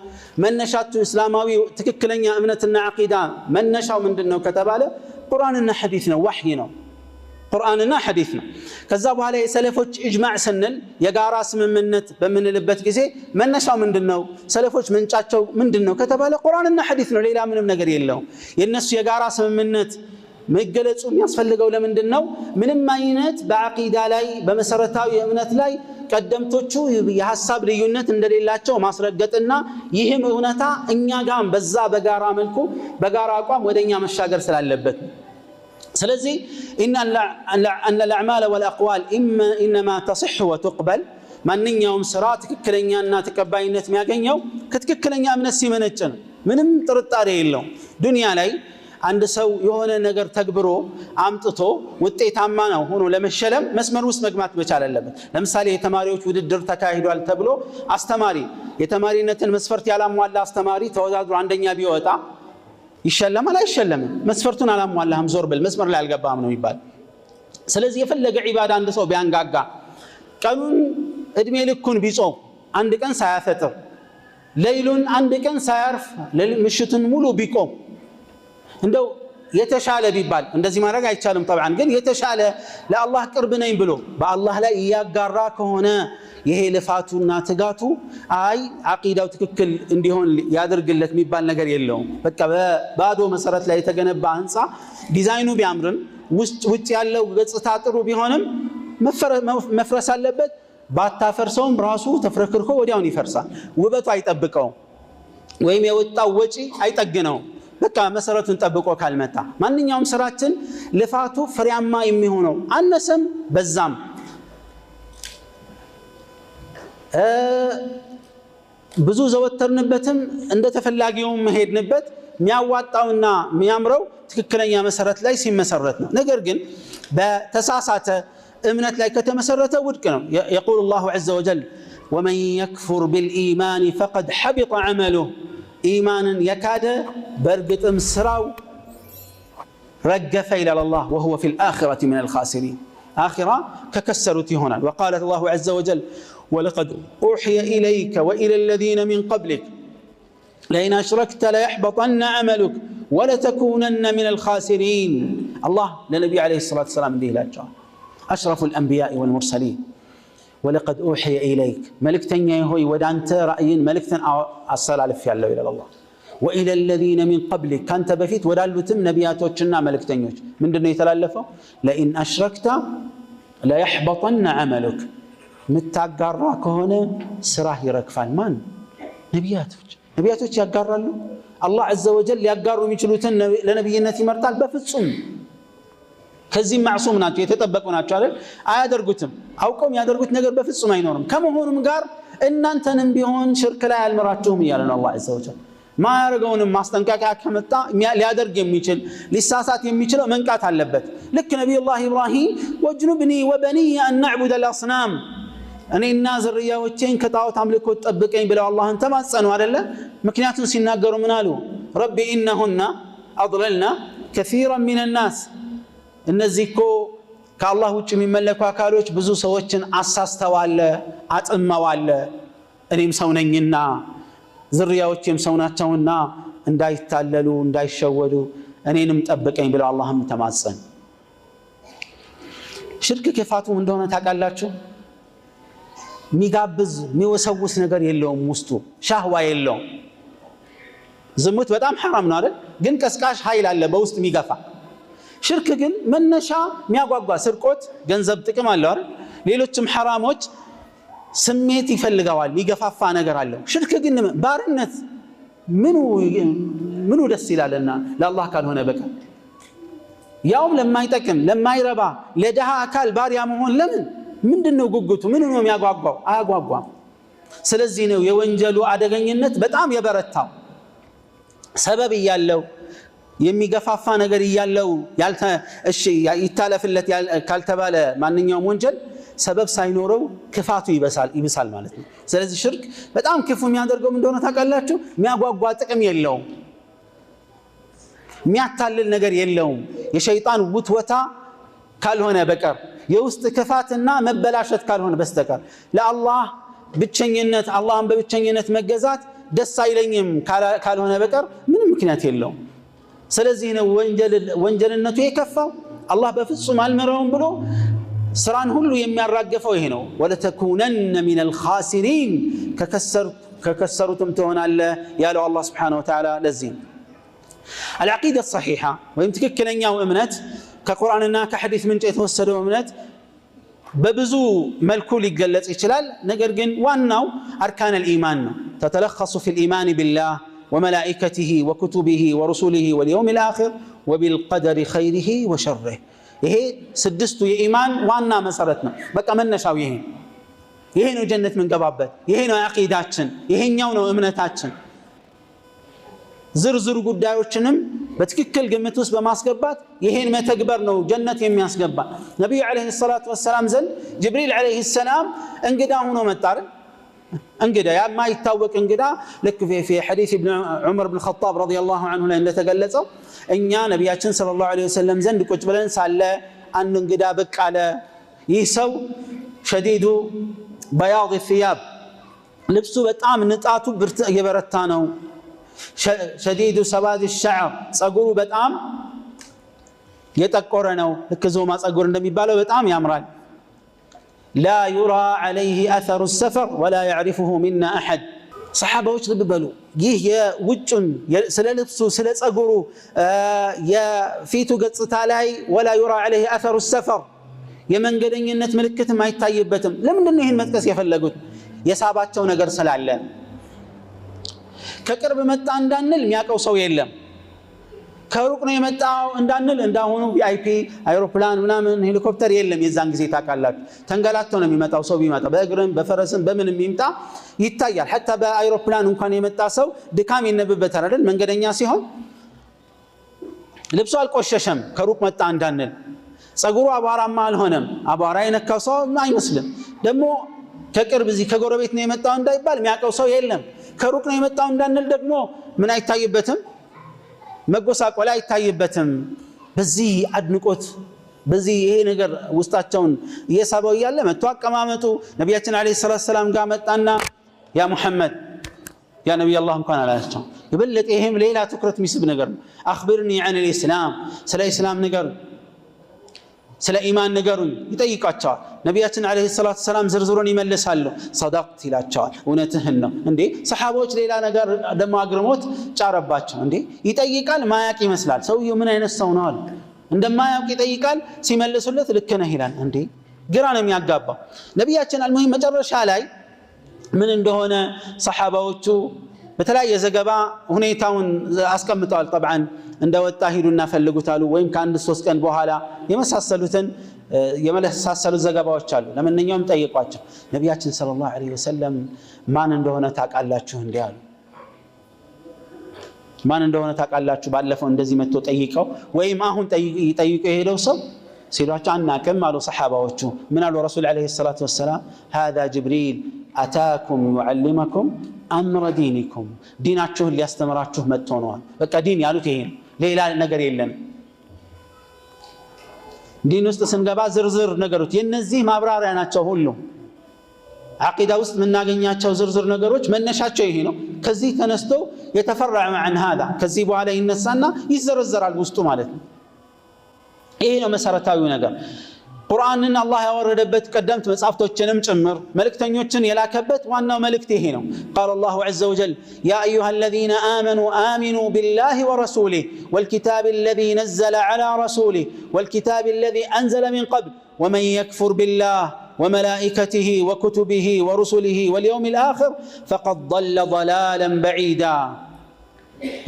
መነሻቱ እስላማዊ ትክክለኛ እምነትና ዓቂዳ መነሻው ምንድነው ከተባለ ቁርአንና ሐዲስ ነው፣ ወህይ ነው። ቁርአንና ሐዲስ ነው። ከዛ በኋላ የሰለፎች ኢጅማዕ ስንል የጋራ ስምምነት በምንልበት ጊዜ መነሻው ምንድነው? ሰለፎች ምንጫቸው ምንድነው ከተባለ ቁርአንና ሐዲስ ነው። ሌላ ምንም ነገር የለውም። የነሱ የጋራ ስምምነት መገለጹ የሚያስፈልገው ለምንድነው? ምንም አይነት በዓቂዳ ላይ በመሰረታዊ እምነት ላይ ቀደምቶቹ የሐሳብ ልዩነት እንደሌላቸው ማስረገጥና ይህም እውነታ እኛ ጋም በዛ በጋራ መልኩ በጋራ አቋም ወደኛ መሻገር ስላለበት። ስለዚህ ان الاعمال والاقوال انما تصح وتقبل ማንኛውም ስራ ትክክለኛና ተቀባይነት የሚያገኘው ከትክክለኛ እምነት ሲመነጭ ነው። ምንም ጥርጣሬ የለውም። ዱንያ ላይ አንድ ሰው የሆነ ነገር ተግብሮ አምጥቶ ውጤታማ ነው ሆኖ ለመሸለም መስመር ውስጥ መግባት መቻል አለበት። ለምሳሌ የተማሪዎች ውድድር ተካሂዷል ተብሎ አስተማሪ የተማሪነትን መስፈርት ያላሟላ አስተማሪ ተወዳድሮ አንደኛ ቢወጣ ይሸለማል አይሸለምም? መስፈርቱን አላሟላህም ዞር ብል መስመር ላይ አልገባህም ነው የሚባል። ስለዚህ የፈለገ ዒባዳ አንድ ሰው ቢያንጋጋ ቀኑን እድሜ ልኩን ቢጾም አንድ ቀን ሳያፈጥር ሌሊቱን አንድ ቀን ሳያርፍ ምሽቱን ሙሉ ቢቆም እንደው የተሻለ ቢባል እንደዚህ ማድረግ አይቻልም طبعا ግን የተሻለ ለአላህ ቅርብ ነኝ ብሎ በአላህ ላይ ያጋራ ከሆነ ይሄ ልፋቱና ትጋቱ አይ ዓቂዳው ትክክል እንዲሆን ያደርግለት የሚባል ነገር የለውም። በቃ በባዶ መሰረት ላይ የተገነባ ህንፃ ዲዛይኑ ቢያምርም ውጭ ያለው ገጽታ ጥሩ ቢሆንም መፍረስ አለበት። ባታፈርሰውም ራሱ ተፍረክርኮ ወዲያውን ይፈርሳል። ውበቱ አይጠብቀው ወይም የወጣው ወጪ አይጠግነው። በቃ መሰረቱን ጠብቆ ካልመጣ ማንኛውም ስራችን ልፋቱ ፍሬያማ የሚሆነው አነሰም በዛም ብዙ ዘወተርንበትም እንደተፈላጊው መሄድንበት የሚያዋጣውና የሚያምረው ትክክለኛ መሰረት ላይ ሲመሰረት ነው። ነገር ግን በተሳሳተ እምነት ላይ ከተመሰረተ ውድቅ ነው። يقول الله عز وجل ومن يكفر بالإيمان فقد حبط عمله إيمانا يكاد برقتم سراو رقف إلى الله وهو في الآخرة من الخاسرين. آخرة ككسرت هنا. وقال الله عز وجل ولقد أوحي إليك وإلى الذين من قبلك لئن أشركت ليحبطن عملك ولتكونن من الخاسرين. الله للنبي عليه الصلاة والسلام به لا جاء أشرف الأنبياء والمرسلين ولقد أوحي إليك ملكتن يهوي ودانت رأي ملكتن أصل على في الله إلى الله وإلى الذين من قبلك كانت بفيت ودالتم نبياتوچنا ملكتن يوچ من دنيا يتلالفوا لئن أشركت ليحبطن عملك متاقرا كهونه سراه يركفال مان نبياتوچ يقرالو الله عز وجل يقروا የሚችሉትን ለነብይነት ይመርጣል በፍጹም ከዚህ ማዕሱም ናቸው የተጠበቁ ናቸው አይደል አያደርጉትም አውቀው የሚያደርጉት ነገር በፍጹም አይኖርም ከመሆኑም ጋር እናንተንም ቢሆን ሽርክ ላይ አልመራችሁም ይላል አላህ عز وجل ማያረገውንም ማስጠንቀቂያ ከመጣ ሊያደርግ የሚችል ሊሳሳት የሚችለው መንቃት አለበት ልክ ነብዩላህ ኢብራሂም ወጅኑብኒ ወበኒ አን ነዕቡድ አልአስናም እኔና ዝርያዎቼን ከጣዖት አምልኮ ጠብቀኝ ብለው አላህን ተማጸኑ አይደለ ምክንያቱም ሲናገሩ ምን አሉ ረቢ ኢነሁና አضللنا كثيرا من الناس እነዚህኮ ከአላህ ውጭ የሚመለኩ አካሎች ብዙ ሰዎችን አሳስተዋል አጥመዋል እኔም ሰው ነኝና ዝርያዎቼም ሰው ናቸውና እንዳይታለሉ እንዳይሸወዱ እኔንም ጠብቀኝ ብለው አላህም ተማጸኑ ሽርክ ክፋቱ እንደሆነ ታውቃላችሁ ሚጋብዝ ሚወሰውስ ነገር የለውም ውስጡ ሻህዋ የለውም ዝሙት በጣም حرام ነው አይደል ግን ቀስቃሽ ኃይል አለ በውስጥ ሚገፋ ሽርክ ግን መነሻ ሚያጓጓ ስርቆት ገንዘብ ጥቅም አለው አይደል ሌሎችም حرامዎች ስሜት ይፈልጋዋል ይገፋፋ ነገር አለው ሽርክ ግን ባርነት ምኑ ደስ ይላልና ለአላህ ካልሆነ በቀር ያውም ለማይጠቅም ለማይረባ ለደሃ አካል ባሪያ መሆን ለምን ምንድነው ጉጉቱ ምንድነው የሚያጓጓው አያጓጓም ስለዚህ ነው የወንጀሉ አደገኝነት በጣም የበረታው ሰበብ ይያለው የሚገፋፋ ነገር ይያለው እሺ ይታለፍለት ካልተባለ ማንኛውም ወንጀል ሰበብ ሳይኖረው ክፋቱ ይበሳል ማለት ነው ስለዚህ ሽርክ በጣም ክፉ የሚያደርገው እንደሆነ ታውቃላችሁ የሚያጓጓ ጥቅም የለውም የሚያታልል ነገር የለውም የሸይጣን ውትወታ ካልሆነ በቀር የውስጥ ክፋትና መበላሸት ካልሆነ በስተቀር ለአላህ ብቸኝነት አላህን በብቸኝነት መገዛት ደስ አይለኝም ካልሆነ በቀር ምንም ምክንያት የለውም ስለዚህ ነው ወንጀልነቱ የከፋው አላህ በፍጹም አልመረውም ብሎ ስራን ሁሉ የሚያራገፈው ይሄ ነው ወለተኩነን ሚን الخاسرين ከከሰሩትም ትሆናለህ ያለው አላህ Subhanahu Wa Ta'ala ለዚህ العقيدة الصحيحة ወይም ትክክለኛው እምነት ከቁርአንና ከሐዲስ ምንጭ የተወሰደው እምነት በብዙ መልኩ ሊገለጽ ይችላል ነገር ግን ዋናው አርካን الإيمان ነው تتلخص في الإيمان بالله وملائكته وكتبه ورسله واليوم الآخر وبالقدر خيره وشره ይሄ ስድስቱ የኢማን ዋና መሰረት ነው በቃ መነሻው ይሄ ነው ጀነት ምንገባበት ይሄ ነው አቂዳችን ይሄኛው ነው እምነታችን ዝርዝር ጉዳዮችንም በትክክል ግምት ውስጥ በማስገባት ይሄን መተግበር ነው ጀነት የሚያስገባ ነብዩ አለይሂ ሰላቱ ወሰለም ዘንድ ጅብሪል አለይሂ ሰላም እንግዳ ሆኖ መጣር እንግዳ የማይታወቅ እንግዳ ልክ في حديث ابن عمر بن الخطاب رضي الله عنه ላይ እንደተገለጸው እኛ ነብያችን ሰለላሁ ዐለይሂ ወሰለም ዘንድ ቁጭ ብለን ሳለ አንድ እንግዳ ብቅ አለ ይህ ሰው شديد بياض الثياب ልብሱ በጣም ንጣቱ ብርት የበረታ ነው شديد سواد الشعر ጸጉሩ በጣም የጠቆረ ነው ልክ ዞማ ጸጉር እንደሚባለው በጣም ያምራል لا يرى عليه أثر السفر ولا يعرفه منا أحد صحابة ልብ በሉ ይህ የውጭን ስለ ልብሱ ስለ ጸጉሩ የፊቱ ገጽታ ላይ ولا يرى عليه أثر السفر የመንገደኝነት ምልክትም አይታይበትም። ለምንድነው ይሄን መጥቀስ የፈለጉት? የሳባቸው ነገር ስላለ። ከቅርብ መጣ እንዳንል የሚያውቀው ሰው የለም። ከሩቅ ነው የመጣው እንዳንል እንዳሁኑ ቪአይፒ አይሮፕላን ምናምን ሄሊኮፕተር የለም። የዛን ጊዜ ታውቃላችሁ ተንገላቶ ነው የሚመጣው። ሰው ቢመጣ በእግርም በፈረስም በምን የሚመጣ ይታያል። حتى በአይሮፕላን እንኳን የመጣ ሰው ድካም ይነበበታል አይደል? መንገደኛ ሲሆን ልብሱ አልቆሸሸም ከሩቅ መጣ እንዳንል። ጸጉሩ አቧራማ አልሆነም፣ አቧራ የነካው ሰው አይመስልም። ደግሞ ከቅርብ እዚህ ከጎረቤት ነው የመጣው እንዳይባል የሚያውቀው ሰው የለም። ከሩቅ ነው የመጣው እንዳንል ደግሞ ምን አይታይበትም? መጎሳቆል አይታይበትም። በዚህ አድንቆት በዚህ ይሄ ነገር ውስጣቸውን እየሳበው እያለ መጥቶ አቀማመጡ ነቢያችን አለይሂ ሰላቱ ሰላም ጋር መጣና ያ ሙሐመድ ያ ነብይ አላህ እንኳን አላቸው። የበለጠ ይሄም ሌላ ትኩረት የሚስብ ነገር ነው። አኽብርኒ عن الاسلام ስለ እስላም ነገር ስለ ኢማን ነገሩኝ ይጠይቃቸዋል። ነቢያችን አለይሂ ሰላቱ ሰላም ዝርዝሩን ይመልሳሉ። ሰደቅት ይላቸዋል፣ እውነትህን ነው። እንዴ ሰሃቦች ሌላ ነገር ደሞ አግርሞት ጫረባቸው። እንዴ ይጠይቃል ማያቅ ይመስላል። ሰውየው ምን አይነት ሰው ነው አለ። እንደማያውቅ ይጠይቃል፣ ሲመልሱለት ልክ ነህ ይላል። እንዴ ግራ ነው የሚያጋባው። ነቢያችን አልሙሂም መጨረሻ ላይ ምን እንደሆነ ሰሃባዎቹ በተለያየ ዘገባ ሁኔታውን አስቀምጠዋል። طبعا እንደወጣ ሂዱና ፈልጉታሉ ወይም ከአንድ 3 ቀን በኋላ የመሳሰሉትን የመሳሰሉት ዘገባዎች አሉ። ለማንኛውም ጠይቋቸው ነቢያችን ሰለላሁ ዐለይሂ ወሰለም ማን እንደሆነ ታውቃላችሁ እንዴ አሉ። ማን እንደሆነ ታውቃላችሁ? ባለፈው እንደዚህ መጥቶ ጠይቀው ወይም አሁን ጠይቀው የሄደው ሰው ሲሏቸው አናውቅም አሉ ሰሃባዎቹ። ምን አሉ ረሱል ዐለይሂ ሰላቱ ወሰላም? هذا جبريل أتاكم يعلمكم أمر دينكم ديناችሁን ሊያስተምራችሁ መጥቶ ነው። በቃ ዲን ያሉት ይሄ ነው፣ ሌላ ነገር የለም። ዲን ውስጥ ስንገባ ዝርዝር ነገሮች የነዚህ ማብራሪያ ናቸው። ሁሉ አቂዳ ውስጥ የምናገኛቸው ዝርዝር ነገሮች መነሻቸው ይሄ ነው። ከዚህ ተነስቶ የተፈረዐ عن هذا ከዚህ በኋላ ይነሳና ይዘረዘራል ውስጡ ማለት ነው። ይሄ ነው መሰረታዊ ነገር። ቁርአንን አላህ ያወረደበት ቀደምት መጻፍቶችንም ጭምር መልእክተኞችን የላከበት ዋናው መልእክት ይሄ ነው። قال الله عز وجل يا ايها الذين امنوا امنوا بالله ورسوله والكتاب الذي نزل على رسوله والكتاب الذي انزل من قبل ومن يكفر بالله وملائكته وكتبه ورسله واليوم الاخر فقد ضل ضلالا بعيدا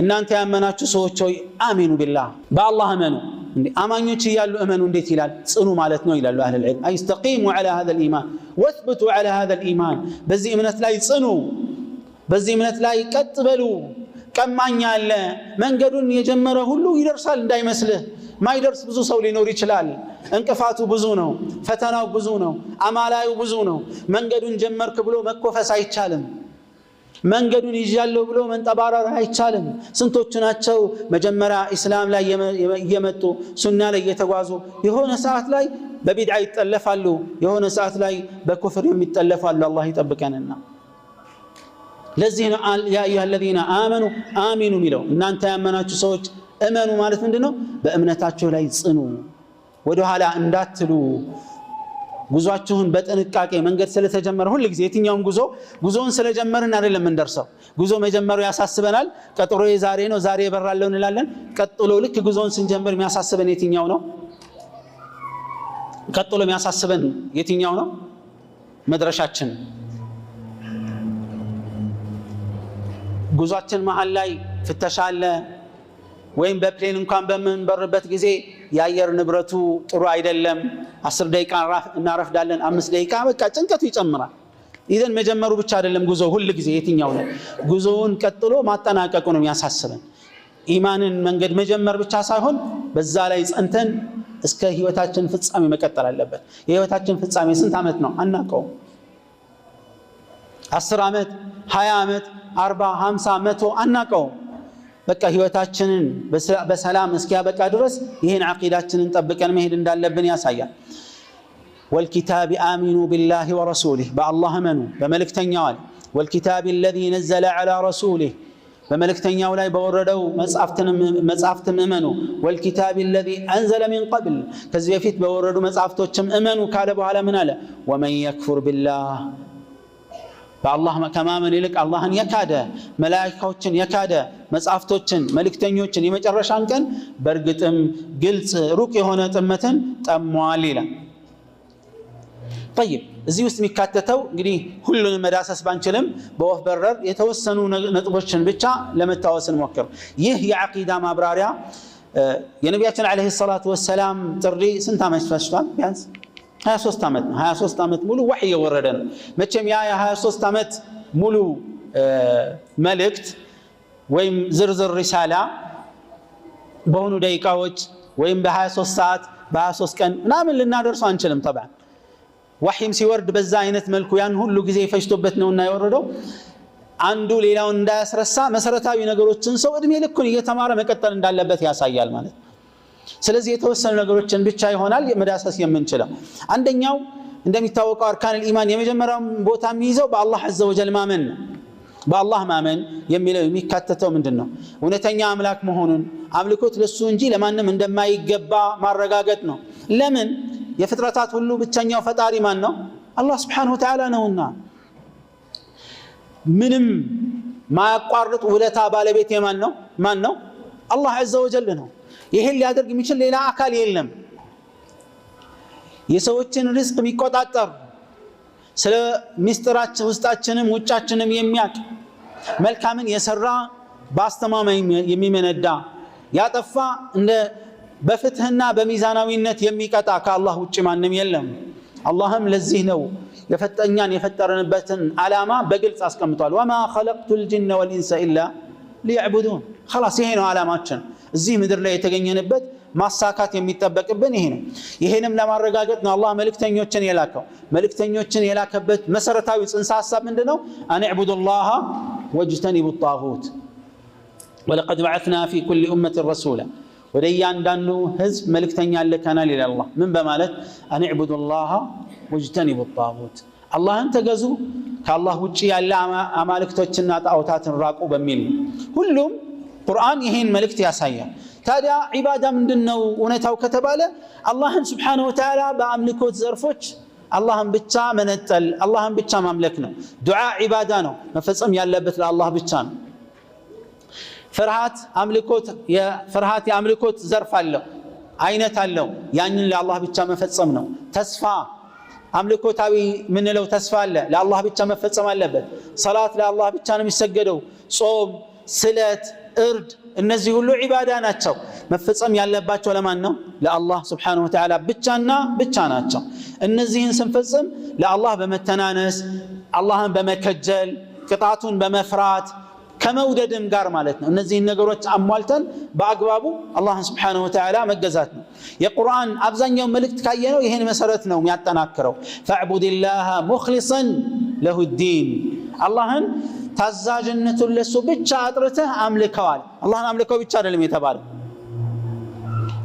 እናንተ ያመናችሁ ሰዎች ሆይ አሚኑ ቢላህ በአላህ እመኑ። አማኞች እያሉ እመኑ እንዴት ይላል? ጽኑ ማለት ነው ይላሉ አህለ العلم። አይስተቂሙ على هذا الايمان واثبتوا على هذا الايمان በዚህ እምነት ላይ ጽኑ፣ በዚህ እምነት ላይ ቀጥ በሉ። ቀማኛ አለ መንገዱን የጀመረ ሁሉ ይደርሳል እንዳይመስልህ። ማይደርስ ብዙ ሰው ሊኖር ይችላል። እንቅፋቱ ብዙ ነው፣ ፈተናው ብዙ ነው፣ አማላዩ ብዙ ነው። መንገዱን ጀመርክ ብሎ መኮፈስ አይቻልም። መንገዱን ይያለው ብሎ መንጠባረር አይቻልም። ስንቶች ናቸው መጀመሪያ እስላም ላይ እየመጡ ሱና ላይ እየተጓዙ የሆነ ሰዓት ላይ በቢድዓ ይጠለፋሉ፣ የሆነ ሰዓት ላይ በኩፍር የሚጠለፋሉ። አላህ ይጠብቀንና ለዚህ ነው ያ አዩሃ الذين آمنوا آمنوا ሚለው። እናንተ ያመናችሁ ሰዎች እመኑ ማለት ምንድነው? በእምነታችሁ ላይ ጽኑ፣ ወደ ኋላ እንዳትሉ። ጉዟችሁን በጥንቃቄ መንገድ ስለተጀመረ ሁሉ ጊዜ የትኛውም ጉዞውን ስለጀመርን አይደለም እንደርሰው። ጉዞ መጀመሩ ያሳስበናል። ቀጥሮ የዛሬ ነው ዛሬ ይበራለው እንላለን። ቀጥሎ ልክ ጉዞውን ስንጀምር የሚያሳስበን የትኛው ነው? ቀጥሎ የሚያሳስበን የትኛው ነው? መድረሻችን። ጉዟችን መሃል ላይ ፍተሻ አለ ወይም በፕሌን እንኳን በምንበርበት ጊዜ የአየር ንብረቱ ጥሩ አይደለም፣ 10 ደቂቃ እናረፍዳለን፣ 5 ደቂቃ በቃ ጭንቀቱ ይጨምራል። ኢዘን መጀመሩ ብቻ አይደለም ጉዞ ሁሉ ጊዜ የትኛው ነው? ጉዞውን ቀጥሎ ማጠናቀቁ ነው የሚያሳስበን። ኢማንን መንገድ መጀመር ብቻ ሳይሆን በዛ ላይ ጸንተን እስከ ህይወታችን ፍጻሜ መቀጠል አለበት። የህይወታችን ፍጻሜ ስንት ዓመት ነው አናውቀውም። 10 ዓመት፣ 20 ዓመት፣ 40፣ 50፣ 100 አናውቀውም። በቃ ህይወታችንን በሰላም እስኪያበቃ ድረስ ይሄን አቂዳችንን ጠብቀን መሄድ እንዳለብን ያሳያል። والكتاب آمنوا بالله ورسوله بالله امنوا بملكتኛው አለ والكتاب الذي نزل على رسوله በመልእክተኛው ላይ በወረደው መጽሐፍትም እመኑ والكتاب الذي انزل من قبل ከዚህ በፊት በወረዱ መጽሐፍቶችም እመኑ ካለ በኋላ ምን አለ? ومن يكفر بالله በአላህ ከማመን ይልቅ አላህን የካደ መላእክቶችን የካደ መጽሐፍቶችን መልእክተኞችን የመጨረሻን ቀን በእርግጥም ግልጽ ሩቅ የሆነ ጥመትን ጠሟል ይላል። طيب እዚህ ውስጥ የሚካተተው እንግዲህ ሁሉንም መዳሰስ ባንችልም በወፍ በረር የተወሰኑ ነጥቦችን ብቻ ለመታወስ እንሞክር። ይህ የዓቂዳ ማብራሪያ የነቢያችን አለይሂ ሰላቱ ወሰላም ጥሪ ስንት ዓመት ፈጅቷል? ቢያንስ 23 ዓመት ነው። 23 ዓመት ሙሉ ወህይ የወረደ ነው። መቼም ያ የ23 ዓመት ሙሉ መልእክት ወይም ዝርዝር ሪሳላ በሆኑ ደቂቃዎች ወይም በ23 ሰዓት በ23 ቀን ምናምን ልናደርሰው አንችልም። طبعا ወህይም ሲወርድ በዛ አይነት መልኩ ያን ሁሉ ጊዜ ፈጅቶበት ነውና የወረደው አንዱ ሌላውን እንዳያስረሳ መሰረታዊ ነገሮችን ሰው እድሜ ልኩን እየተማረ መቀጠል እንዳለበት ያሳያል ማለት። ስለዚህ የተወሰኑ ነገሮችን ብቻ ይሆናል መዳሰስ የምንችለው። አንደኛው እንደሚታወቀው አርካን الإيمان የመጀመሪያው ቦታ የሚይዘው በአላህ عز وجل ማመን ነው። በአላህ ማመን የሚለው የሚካተተው ምንድነው? እውነተኛ አምላክ መሆኑን አምልኮት ለሱ እንጂ ለማንም እንደማይገባ ማረጋገጥ ነው። ለምን? የፍጥረታት ሁሉ ብቸኛው ፈጣሪ ማን ነው? አላህ Subhanahu Wa Ta'ala ነውና ምንም ማያቋርጥ ውለታ ባለቤት የማን ነው? ማን ነው? አላህ عز وجل ነው። ይሄን ሊያደርግ የሚችል ሌላ አካል የለም። የሰዎችን ሪዝቅ የሚቆጣጠር ስለ ሚስጥራችን ውስጣችንም ውጫችንም የሚያቅ መልካምን የሰራ በአስተማማኝ የሚመነዳ ያጠፋ እንደ በፍትህና በሚዛናዊነት የሚቀጣ ከአላህ ውጭ ማንም የለም። አላህም ለዚህ ነው የፈጠኛን የፈጠረንበትን ዓላማ በግልጽ አስቀምጧል። ወማ ኸለቅቱል ጂነ ወልኢንሰ ኢላ ሊያዕቡዱን። خلاص ይሄ ነው ዓላማችን። እዚህ ምድር ላይ የተገኘንበት ማሳካት የሚጠበቅብን ይሄ ነው። ይሄንም ለማረጋገጥ ነው አላህ መልእክተኞችን የላከው። መልእክተኞችን የላከበት መሰረታዊ ጽንሰ ሐሳብ ምንድነው? አን ዕቡዱላህ ወጅተኒቡ ጣጉት ወለቀድ በዐስና ፊ ኩሊ ኡመትን ረሱላ። ወደ እያንዳንዱ ህዝብ መልእክተኛ ልከናል ይላል አላህ። ምን በማለት? አን ዕቡዱላህ ወጅተኒቡ ጣጉት፣ አላህን ተገዙ ከአላህ ውጭ ያለ አማልክቶችና ጣዖታትን ራቁ በሚል ሁሉም ቁርአን ይሄን መልእክት ያሳያል። ታዲያ ዒባዳ ምንድነው እውነታው ከተባለ አላህን Subhanahu Wa Ta'ala በአምልኮት ዘርፎች አላህን ብቻ መነጠል አላህን ብቻ ማምለክ ነው። ዱዓ ዒባዳ ነው፣ መፈጸም ያለበት ለአላህ ብቻ ነው። ፍርሃት አምልኮት የፍርሃት የአምልኮት ዘርፍ አለው አይነት አለው፣ ያንን ለአላህ ብቻ መፈጸም ነው። ተስፋ አምልኮታዊ ምንለው ተስፋ አለ፣ ለአላህ ብቻ መፈጸም አለበት። ሰላት ለአላህ ብቻ ነው የሚሰገደው። ጾም፣ ስለት፣ እርድ እነዚህ ሁሉ ዒባዳ ናቸው። መፈጸም ያለባቸው ለማን ነው? ለአላህ Subhanahu Wa Ta'ala ብቻና ብቻ ናቸው። እነዚህን ስንፈጽም ለአላህ በመተናነስ አላህን በመከጀል ቅጣቱን በመፍራት ከመውደድም ጋር ማለት ነው። እነዚህን ነገሮች አሟልተን በአግባቡ አላህን Subhanahu Wa Ta'ala መገዛት ነው። የቁርአን አብዛኛው መልእክት ካየነው ይሄን መሰረት ነው የሚያጠናክረው። ፈዕቡዲላህ ሙኽሊሰን ለሁ ዲን፣ አላህን ታዛዥነቱን ለሱ ብቻ አጥርተህ አምልከዋል። አላህን አምልከው ብቻ አይደለም የተባለው፣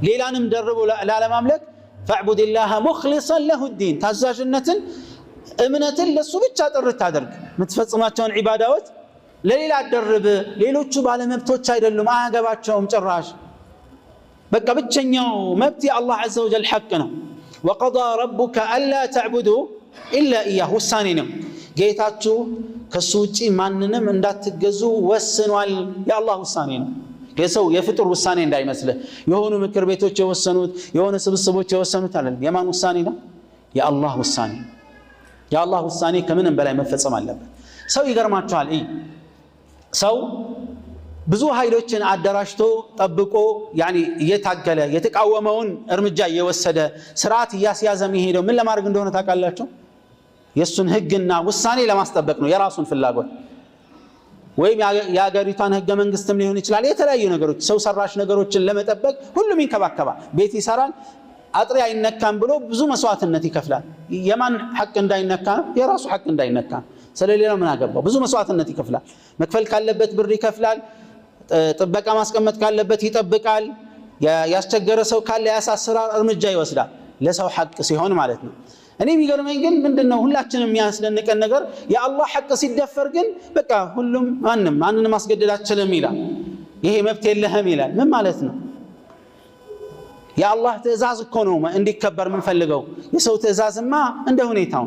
ሌላንም ደርቦ ላለማምለክ ፈዕቡዲላህ ሙኽሊሰን ለሁ ዲን፣ ታዛዥነትን እምነትን ለሱ ብቻ ጥርት አድርግ። የምትፈጽማቸውን ዒባዳዎች ለሌላ አደርብ። ሌሎቹ ባለመብቶች አይደሉም፣ አያገባቸውም ጭራሽ። በቃ ብቸኛው መብት የአላህ عز وجل ሐቅ ነው። وقضى ربك الا تعبدوا الا اياه፣ ውሳኔ ነው። ጌታችሁ ከሱ ውጪ ማንንም እንዳትገዙ ወስኗል። የአላህ ውሳኔ ነው። የሰው የፍጡር ውሳኔ እንዳይመስልህ። የሆኑ ምክር ቤቶች የወሰኑት የሆነ ስብስቦች የወሰኑት አይደለም። የማን ውሳኔ ነው? የአላህ ውሳኔ። የአላህ ውሳኔ ከምንም በላይ መፈጸም አለበት። ሰው ይገርማችኋል፣ ሰው ብዙ ኃይሎችን አደራጅቶ ጠብቆ ያኒ እየታገለ የተቃወመውን እርምጃ እየወሰደ ስርዓት እያስያዘ የሚሄደው ምን ለማድረግ እንደሆነ ታውቃላችሁ? የሱን ህግና ውሳኔ ለማስጠበቅ ነው። የራሱን ፍላጎት ወይም የሀገሪቷን ህገ መንግስትም ሊሆን ይችላል። የተለያዩ ነገሮች ሰው ሰራሽ ነገሮችን ለመጠበቅ ሁሉም ይንከባከባል። ቤት ይሰራል፣ አጥሪ አይነካም ብሎ ብዙ መስዋዕትነት ይከፍላል። የማን ሐቅ እንዳይነካ? የራሱ ሐቅ እንዳይነካ። ስለሌላው ምን አገባው? ብዙ መስዋዕትነት ይከፍላል። መክፈል ካለበት ብር ይከፍላል። ጥበቃ ማስቀመጥ ካለበት ይጠብቃል። ያስቸገረ ሰው ካለ ያሳስራል፣ እርምጃ ይወስዳል። ለሰው ሐቅ ሲሆን ማለት ነው። እኔ የሚገርመኝ ግን ምንድነው ሁላችንም የሚያስደንቀን ነገር የአላህ ሐቅ ሲደፈር ግን በቃ ሁሉም ማንንም ማስገደድ አትችልም ይላል። ይሄ መብት የለህም ይላል። ምን ማለት ነው? የአላህ ትእዛዝ እኮ ነው እንዲከበር የምንፈልገው። የሰው ትእዛዝማ እንደ ሁኔታው።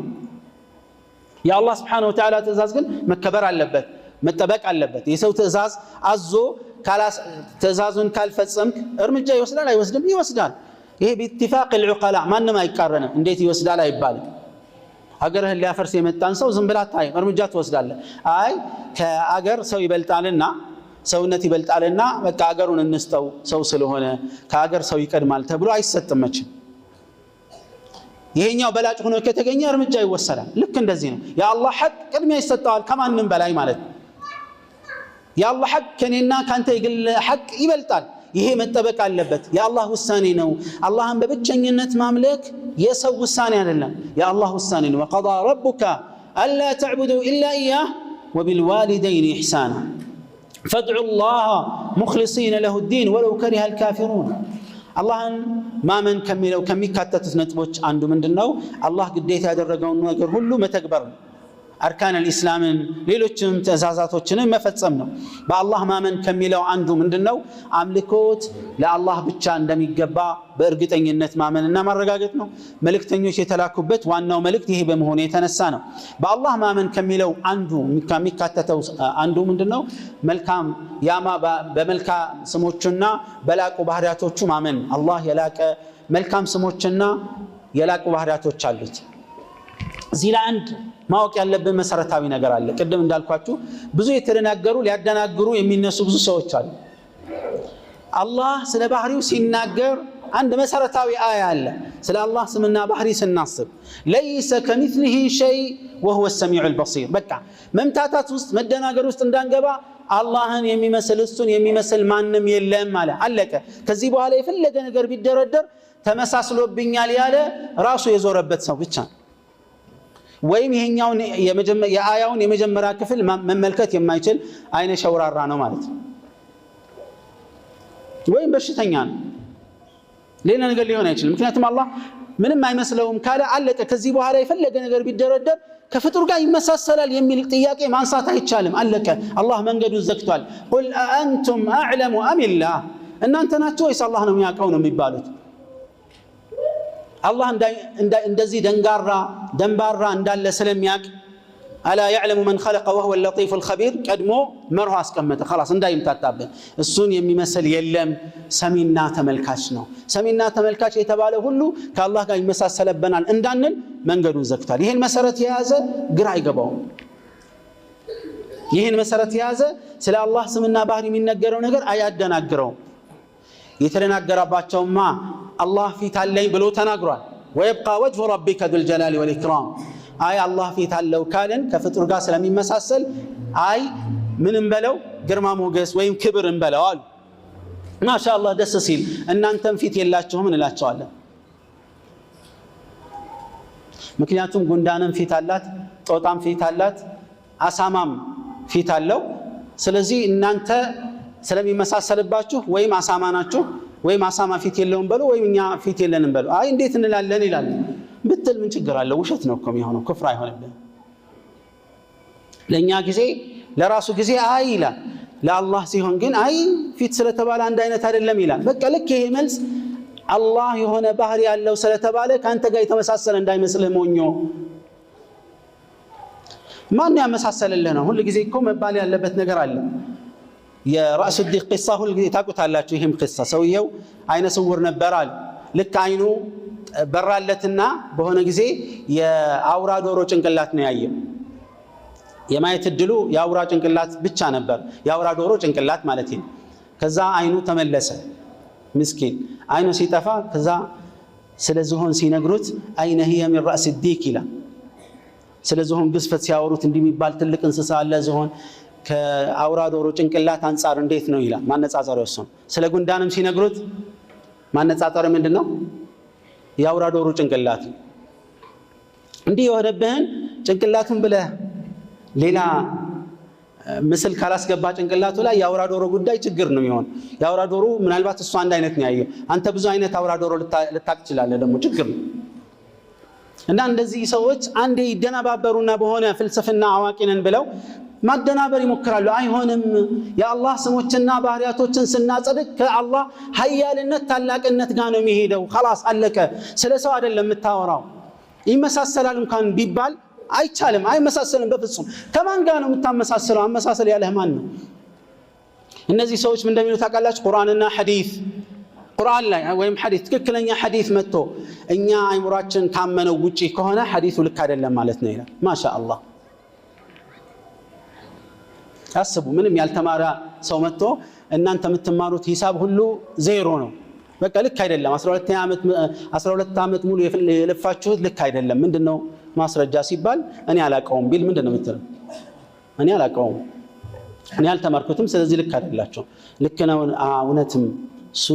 የአላህ Subhanahu Wa Ta'ala ትእዛዝ ግን መከበር አለበት፣ መጠበቅ አለበት። የሰው ትእዛዝ አዞ ትእዛዙን ካልፈጸምክ እርምጃ ይወስዳል አይወስድም? ይወስዳል። ይሄ باتفاق العقلاء ማንም አይቃረንም። እንዴት ይወስዳል አይባልም። አገርህን ሊያፈርስ የመጣን ሰው ዝም ብለህ አታይም፣ እርምጃ ትወስዳለህ። አይ ከአገር ሰው ይበልጣልና ሰውነት ይበልጣልና በቃ አገሩን እንስጠው ሰው ስለሆነ ከአገር ሰው ይቀድማል ተብሎ አይሰጥም። ይሄኛው በላጭ ሆኖ ከተገኘ እርምጃ ይወሰዳል። ልክ እንደዚህ ነው። የአላህ ሐቅ ቅድሚያ ይሰጣል ከማንም በላይ ማለት ነው። የአላህ ሐቅ ከኔና ካንተ የግል ሐቅ ይበልጣል። ይሄ መጠበቅ አለበት። የአላህ ውሳኔ ነው። አላህን በብቸኝነት ማምለክ የሰው ውሳኔ አይደለም፣ የአላህ ውሳኔ ነው። ወቀضى ربك الا تعبدوا الا اياه وبالوالدين احسانا فادعوا الله مخلصين له الدين ولو كره الكافرون። አላህን ማመን ከሚለው ከሚካተቱት ነጥቦች አንዱ ምንድነው? አላህ ግዴታ ያደረገውን ነገር ሁሉ መተግበር ነው። አርካን الاسلامን ሌሎችም ተዛዛቶችን መፈጸም ነው። በአላህ ማመን ከሚለው አንዱ ምንድነው? አምልኮት ለአላህ ብቻ እንደሚገባ በእርግጠኝነት ማመንና ማረጋገጥ ነው። መልእክተኞች የተላኩበት ዋናው መልእክት ይሄ በመሆኑ የተነሳ ነው። በአላህ ማመን ከሚለው አንዱ ከሚካተተው አንዱ ምንድነው? መልካም ያማ በመልካም ስሞቹና በላቁ ባህሪያቶቹ ማመን። አላህ የላቀ መልካም ስሞችና የላቁ ባህሪያቶች አሉት። እዚህ ላይ አንድ ማወቅ ያለብን መሰረታዊ ነገር አለ። ቅድም እንዳልኳችሁ ብዙ የተደናገሩ ሊያደናግሩ የሚነሱ ብዙ ሰዎች አሉ። አላህ ስለ ባህሪው ሲናገር አንድ መሰረታዊ አያ አለ። ስለ አላህ ስምና ባህሪ ስናስብ ليس كمثله شيء وهو السميع البصير። በቃ መምታታት ውስጥ መደናገር ውስጥ እንዳንገባ አላህን የሚመስል እሱን የሚመስል ማንም የለም ማለት አለቀ። ከዚህ በኋላ የፈለገ ነገር ቢደረደር ተመሳስሎብኛል ያለ ራሱ የዞረበት ሰው ብቻ ወይም ይሄኛውን የአያውን የመጀመሪያ ክፍል መመልከት የማይችል አይነ ሸውራራ ነው ማለት ነው። ወይም በሽተኛ ነው። ሌላ ነገር ሊሆን አይችልም። ምክንያቱም አላህ ምንም አይመስለውም ካለ አለቀ። ከዚህ በኋላ የፈለገ ነገር ቢደረደር ከፍጡር ጋር ይመሳሰላል የሚል ጥያቄ ማንሳት አይቻልም። አለቀ። አላህ መንገዱን ዘግቷል። ቁል አአንቱም አዕለሙ አሚላህ፣ እናንተ ናችሁ ወይስ አላህ ነው የሚያውቀው ነው የሚባሉት። አላህ እንደዚህ ደንባራ እንዳለ ስለሚያውቅ አላ يعلم من خلق وهو اللطيف الخبير ቀድሞ መርሆ አስቀመጠ። خلاص እንዳይምታታብን እሱን የሚመስል የለም፣ ሰሚና ተመልካች ነው። ሰሚና ተመልካች የተባለ ሁሉ ከአላህ ጋር ይመሳሰለበናል እንዳንል መንገዱን ዘግቷል። ይሄን መሰረት የያዘ ግራ አይገባውም። ይሄን መሰረት የያዘ ስለ አላህ ስምና ባህሪ የሚነገረው ነገር አያደናግረውም። የተደናገረባቸውማ አላህ ፊት አለኝ ብሎ ተናግሯል። ويبقى وجه ربك ذو الجلال والإكرام። አይ አላህ ፊት አለው ካለን ከፍጡር ጋር ስለሚመሳሰል አይ ምንም በለው ግርማ ሞገስ ወይም ክብር እንበለው አሉ። ማሻአላህ ደስ ሲል እናንተም ፊት የላችሁም እንላቸዋለን። ምክንያቱም ጉንዳንም ፊት አላት፣ ጦጣም ፊት አላት፣ አሳማም ፊት አለው። ስለዚህ እናንተ ስለሚመሳሰልባችሁ ወይም አሳማ ናችሁ ወይም አሳማ ፊት የለውም በሉ ወይም እኛ ፊት የለንም በሉ። አይ እንዴት እንላለን ይላል ብትል ምን ችግር አለው? ውሸት ነው እኮ የሚሆነው፣ ኩፍር አይሆንብን። ለኛ ጊዜ ለራሱ ጊዜ አይ ይላል፣ ለአላህ ሲሆን ግን አይ ፊት ስለተባለ አንድ አይነት አይደለም ይላል። በቃ ልክ ይሄ መልስ አላህ የሆነ ባህሪ ያለው ስለተባለ ካንተ ጋር የተመሳሰለ እንዳይመስልህ ሞኞ። ማን ያመሳሰለልህ ነው? ሁሉ ጊዜ እኮ መባል ያለበት ነገር አለ። የራሱ ዲቅ ቂሳ ሁሉ ጊዜ ታውቁታላችሁ። ይሄም ቂሳ ሰውየው አይነ ስውር ነበር አለ። ልክ አይኑ በራለትና በሆነ ጊዜ የአውራ ዶሮ ጭንቅላት ነው ያየው። የማየት እድሉ የአውራ ጭንቅላት ብቻ ነበር፣ የአውራ ዶሮ ጭንቅላት ማለት ነው። ከዛ አይኑ ተመለሰ። ምስኪን አይኑ ሲጠፋ ከዛ ስለ ዝሆን ሲነግሩት አይነ هي من راس الديك ይላል። ስለ ዝሆን ግዝፈት ሲያወሩት እንደሚባል ትልቅ እንስሳ አለ ዝሆን ከአውራ ዶሮ ጭንቅላት አንፃር እንዴት ነው ይላል። ማነጻጸሪያው እሱ ነው። ስለ ጉንዳንም ሲነግሩት ማነጻጸሪያው ምንድነው? የአውራ ዶሮ ጭንቅላት። እንዲህ የሆነብህን ጭንቅላቱን ብለህ ሌላ ምስል ካላስገባ ጭንቅላቱ ላይ የአውራ ዶሮ ጉዳይ ችግር ነው የሚሆን። የአውራ ዶሮ ምናልባት እሱ አንድ አይነት ነው ያየው፣ አንተ ብዙ አይነት አውራ ዶሮ ልታቅ ትችላለህ፣ ደግሞ ችግር ነው። እና እንደዚህ ሰዎች አንዴ ይደናባበሩና በሆነ ፍልስፍና አዋቂ ነን ብለው ማደናበር ይሞክራሉ። አይሆንም። የአላህ ስሞችና ባህሪያቶችን ስናጸድቅ ከአላህ ኃያልነት ታላቅነት ጋር ነው የሚሄደው። خلاص አለቀ። ስለ ሰው አይደለም የምታወራው። ይመሳሰላል እንኳን ቢባል አይቻልም፣ አይመሳሰልም በፍጹም። ከማን ጋር ነው የምታመሳሰለው? አመሳሰል ያለህ ማን ነው? እነዚህ ሰዎች ምን እንደሚሉ ታውቃላችሁ? ቁርአንና ሐዲስ ቁርአን ላይ ወይም ሐዲስ ትክክለኛ ሐዲስ መጥቶ እኛ አይምሮአችን ካመነው ውጪ ከሆነ ሐዲሱ ልክ አይደለም ማለት ነው ይላል። ማሻአላህ አስቡ። ምንም ያልተማረ ሰው መጥቶ እናንተ የምትማሩት ሂሳብ ሁሉ ዜሮ ነው፣ በቃ ልክ አይደለም፣ 12 ዓመት ሙሉ የለፋችሁት ልክ አይደለም፣ ምንድነው ማስረጃ ሲባል እኔ አላቀውም ቢል ምንድነው የምትለው? እኔ አላቀውም፣ እኔ አልተማርኩትም፣ ስለዚህ ልክ አይደላችሁ። ልክ ነው እውነትም እሱ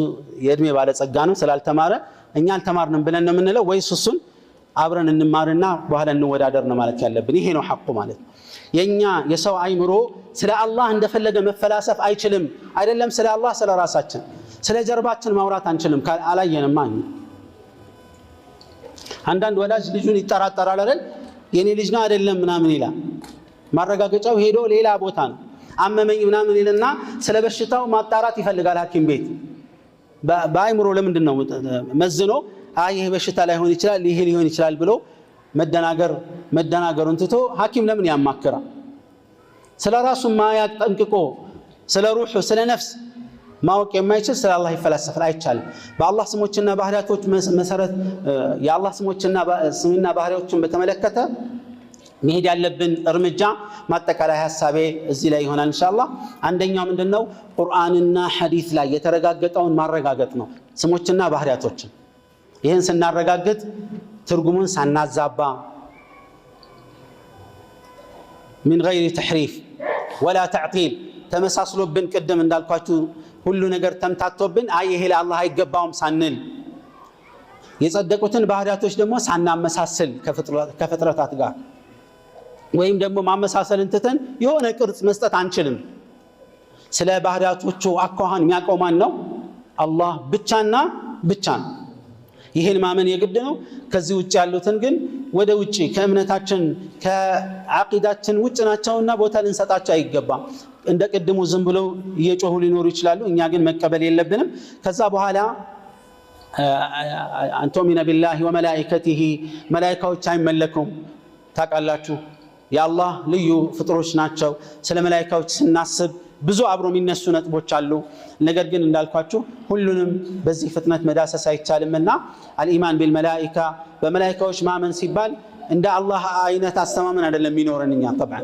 የእድሜ ባለጸጋ ነው ስላልተማረ እኛ አልተማርንም ብለን ነው የምንለው ወይስ እሱን አብረን እንማርና በኋላ እንወዳደር ነው ማለት ያለብን? ይሄ ነው ሐቁ ማለት ነው። የኛ የሰው አይምሮ ስለ አላህ እንደፈለገ መፈላሰፍ አይችልም። አይደለም ስለ አላህ፣ ስለ ራሳችን ስለ ጀርባችን ማውራት አንችልም አላየንም። አንዳንድ ወላጅ ልጁን ይጠራጠራል አይደል? የኔ ልጅ ነው አይደለም ምናምን ይላል። ማረጋገጫው ሄዶ ሌላ ቦታ ነው። አመመኝ ምናምን ይልና ስለ በሽታው ማጣራት ይፈልጋል ሐኪም ቤት። በአይምሮ ለምንድን ነው መዝኖ ይሄ በሽታ ላይሆን ይችላል ይሄ ሊሆን ይችላል ብሎ መደናገሩን ትቶ ሐኪም ለምን ያማክራል? ስለ ራሱ ማያቅ ጠንቅቆ ስለ ሩህ ስለ ነፍስ ማወቅ የማይችል ስለ አላህ ይፈላሰፋል። አይቻልም። በአላህ ስሞችና ባህሪያቶች መሰረት የአላህ ስምና ባህሪያቶችን በተመለከተ መሄድ ያለብን እርምጃ ማጠቃላይ ሐሳቤ እዚህ ላይ ይሆናል ኢንሻአላህ። አንደኛው ምንድነው? ቁርአንና ሐዲስ ላይ የተረጋገጠውን ማረጋገጥ ነው፣ ስሞችና ባህሪያቶችን። ይህን ስናረጋግጥ ትርጉሙን ሳናዛባ من غير تحريف ولا تعطيل ተመሳስሎብን ቅድም እንዳልኳችሁ ሁሉ ነገር ተምታቶብን ይሄ ለአላህ አይገባውም ሳንል የጸደቁትን ባህሪያቶች ደግሞ ሳናመሳሰል ከፍጥረታት ጋር ወይም ደግሞ ማመሳሰልን ትተን የሆነ ቅርጽ መስጠት አንችልም። ስለ ባህሪያቶቹ አኳኋን የሚያውቀው ማን ነው? አላህ ብቻና ብቻ ነው። ይሄን ማመን የግድ ነው። ከዚህ ውጭ ያሉትን ግን ወደ ውጭ ከእምነታችን ከዓቂዳችን ውጭ ናቸውና ቦታ ልንሰጣቸው አይገባም። እንደ ቅድሙ ዝም ብለው እየጮሁ ሊኖሩ ይችላሉ። እኛ ግን መቀበል የለብንም። ከዛ በኋላ አንቱሚነ ቢላሂ ወመላኢከቲሂ መላኢካዎች አይመለኩም። ታውቃላችሁ የአላህ ልዩ ፍጥሮች ናቸው። ስለ መላኢካዎች ስናስብ ብዙ አብሮ የሚነሱ ነጥቦች አሉ። ነገር ግን እንዳልኳችሁ ሁሉንም በዚህ ፍጥነት መዳሰስ አይቻልምና አልኢማን ቢልመላኢካ በመላኢካዎች ማመን ሲባል እንደ አላህ አይነት አስተማመን አይደለም የሚኖረን። እኛ طبعا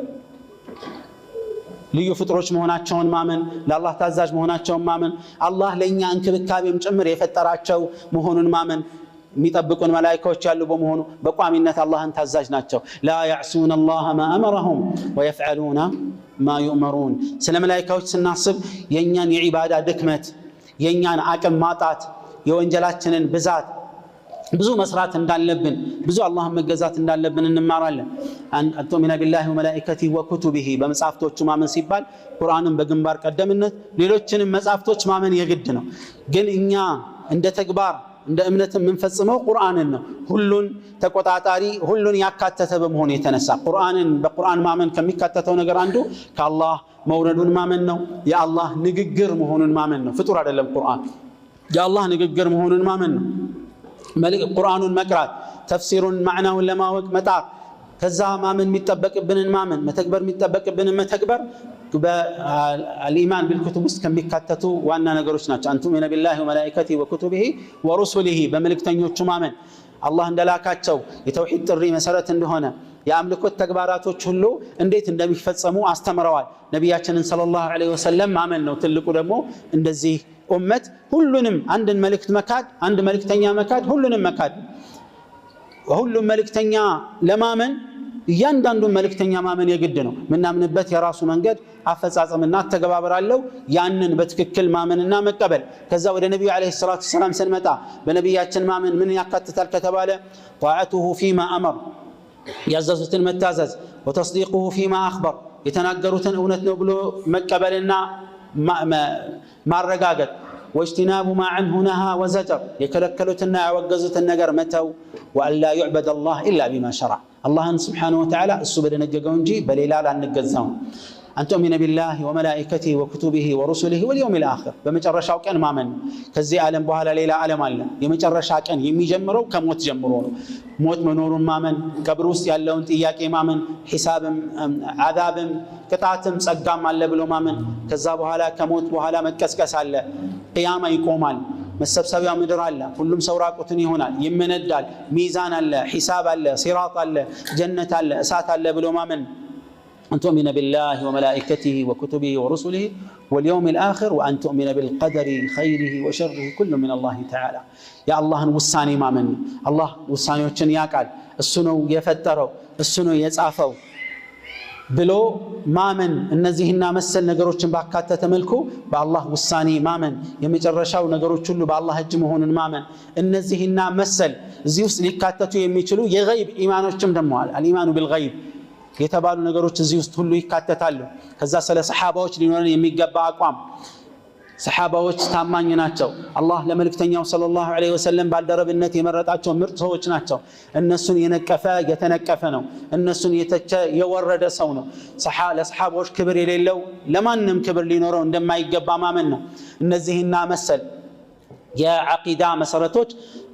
ልዩ ፍጥሮች መሆናቸውን ማመን፣ ለአላህ ታዛዥ መሆናቸውን ማመን፣ አላህ ለኛ እንክብካቤም ጭምር የፈጠራቸው መሆኑን ማመን፣ የሚጠብቁን መላኢካዎች ያሉ በመሆኑ በቋሚነት አላህን ታዛዥ ናቸው። ላ ያዕሱነ አላህ ማ አመረሁም ወየፍዐሉነ ማ ዩእመሩን። ስለ መላኢካዎች ስናስብ የኛን የዒባዳ ድክመት፣ የኛን አቅም ማጣት፣ የወንጀላችንን ብዛት ብዙ መስራት እንዳለብን፣ ብዙ አላህን መገዛት እንዳለብን እንማራለን። አንቱሚነ ቢላሂ ወመላኢከቲሂ ወኩቱቢሂ በመጽሐፍቶቹ ማመን ሲባል ቁርአንን በግንባር ቀደምነት ሌሎችንም መጽሐፍቶች ማመን የግድ ነው። ግን እኛ እንደ ተግባር እንደ እምነት የምንፈጽመው ቁርአንን ነው። ሁሉን ተቆጣጣሪ ሁሉን ያካተተ በመሆኑ የተነሳ ቁርአንን በቁርአን ማመን ከሚካተተው ነገር አንዱ ከአላህ መውረዱን ማመን ነው። የአላህ ንግግር መሆኑን ማመን ነው። ፍጡር አይደለም ቁርአን፣ የአላህ ንግግር መሆኑን ማመን ነው። ቁርአኑን መቅራት፣ ተፍሲሩን ማዕናውን ለማወቅ መጣር፣ ከዛ ማመን የሚጠበቅብንን ማመን፣ መተግበር የሚጠበቅብንን መተግበር በአልኢማን ቢልኩቱብ ውስጥ ከሚካተቱ ዋና ነገሮች ናቸው። አንቱሚነ ቢላሂ ወመላኢከቲሂ ወኩቱቢሂ ወሩሱሊሂ በመልእክተኞቹ ማመን፣ አላህ እንደላካቸው የተውሂድ ጥሪ መሰረት እንደሆነ የአምልኮት ተግባራቶች ሁሉ እንዴት እንደሚፈጸሙ አስተምረዋል። ነቢያችንን ሰለላሁ ዐለይሂ ወሰለም ማመን ነው። ትልቁ ደግሞ እንደዚህ ኡመት ሁሉንም አንድን መልእክት መካድ፣ አንድ መልእክተኛ መካድ፣ ሁሉንም መካድ። ሁሉም መልእክተኛ ለማመን እያንዳንዱን መልእክተኛ ማመን የግድ ነው። ምናምንበት የራሱ መንገድ አፈጻጸምና ተገባበር አለው። ያንን በትክክል ማመንና መቀበል። ከዛ ወደ ነብዩ አለይሂ ሰላቱ ሰላም ስንመጣ በነብያችን ማመን ምን ያካትታል ከተባለ ጣዓቱሁ ፊማ አመር ያዘዙትን መታዘዝ፣ ወተስዲቁሁ ፊማ አኽበር የተናገሩትን እውነት ነው ብሎ መቀበልና ማረጋገጥ፣ ወእጅቲናቡ ማ ዐንሁ ነሃ ወዘጀር የከለከሉትና ያወገዙትን ነገር መተው፣ ወአላ ዩዕበደ አላህ ኢላ ቢማ ሸረዐ አላህን ስብሓነሁ ወተዓላ እሱ በደነገገው እንጂ በሌላ ላንገዛው። አንቱሚነ ቢላሂ ወመላኢከቲሂ ወኩቱቢሂ ወሩሱሊሂ ወልየውሚል አኺር በመጨረሻው ቀን ማመን። ከዚህ ዓለም በኋላ ሌላ ዓለም አለ። የመጨረሻ ቀን የሚጀምረው ከሞት ጀምሮ ነው። ሞት መኖሩን ማመን፣ ቀብር ውስጥ ያለውን ጥያቄ ማመን፣ ሒሳብም ዓዛብም ቅጣትም ጸጋም አለ ብሎ ማመን። ከዛ በኋላ ከሞት በኋላ መቀስቀስ አለ፣ ቅያማ ይቆማል። መሰብሰቢያ ምድር አለ ሁሉም ሰው ራቁትን ይሆናል ይመነዳል ሚዛን አለ ሒሳብ አለ ሲራጥ አለ ጀነት አለ እሳት አለ ብሎ ማመን أن تؤمن بالله وملائكته وكتبه ورسله واليوم الآخر وأن تؤمن بالقدر خيره وشره كل من الله تعالى يا الله وصاني ما من الله وصاني وشن ياقال السنو يفتروا السنو يصافوا بلو ማመን እነዚህና መሰል ነገሮችን ባካተተ መልኩ በአላህ ውሳኔ ማመን የመጨረሻው ነገሮች ሁሉ በአላህ እጅ መሆኑን ማመን እነዚህና መሰል እዚህ ውስጥ ሊካተቱ የሚችሉ የገይብ ኢማኖችም ደግሞ አልኢማኑ ቢልገይብ የተባሉ ነገሮች እዚህ ውስጥ ሁሉ ይካተታሉ ከዛ ስለ ሰሃባዎች ሊኖረን የሚገባ አቋም ሰሃባዎች ታማኝ ናቸው አላህ ለመልእክተኛው ሰለላሁ ዐለይሂ ወሰለም ባልደረብነት የመረጣቸው ምርጥ ሰዎች ናቸው እነሱን የነቀፈ የተነቀፈ ነው እነሱን የተቸ የወረደ ሰው ነው ለሰሃባዎች ክብር የሌለው ለማንም ክብር ሊኖረው እንደማይገባ ማመን ነው እነዚህና መሰል የዓቂዳ መሰረቶች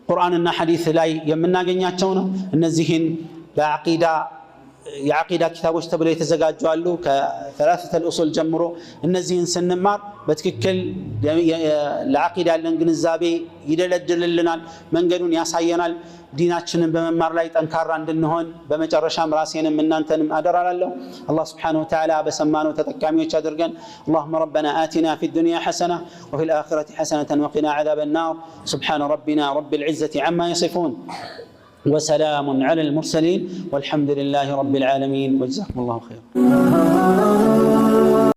ቁርአንና ሐዲስ ላይ የምናገኛቸው ነው እነዚህን በዓቂዳ የዓቂዳ ኪታቦች ተብለው የተዘጋጁ አሉ ከثلاثه الأصول ጀምሮ እነዚህን ስንማር በትክክል ለዓቂዳ ያለን ግንዛቤ ይደለድልልናል መንገዱን ያሳየናል ዲናችንን በመማር ላይ ጠንካራ እንድንሆን በመጨረሻም ራሴንም እናንተንም አደራላለሁ አላህ Subhanahu Wa Ta'ala በሰማነው ተጠቃሚዎች አድርገን اللهم ربنا آتنا في الدنيا حسنة وفي الآخرة حسنة وقنا عذاب النار سبحان ربنا رب العزة عما يصفون وسلام على المرسلين والحمد لله رب العالمين وجزاكم الله خيرا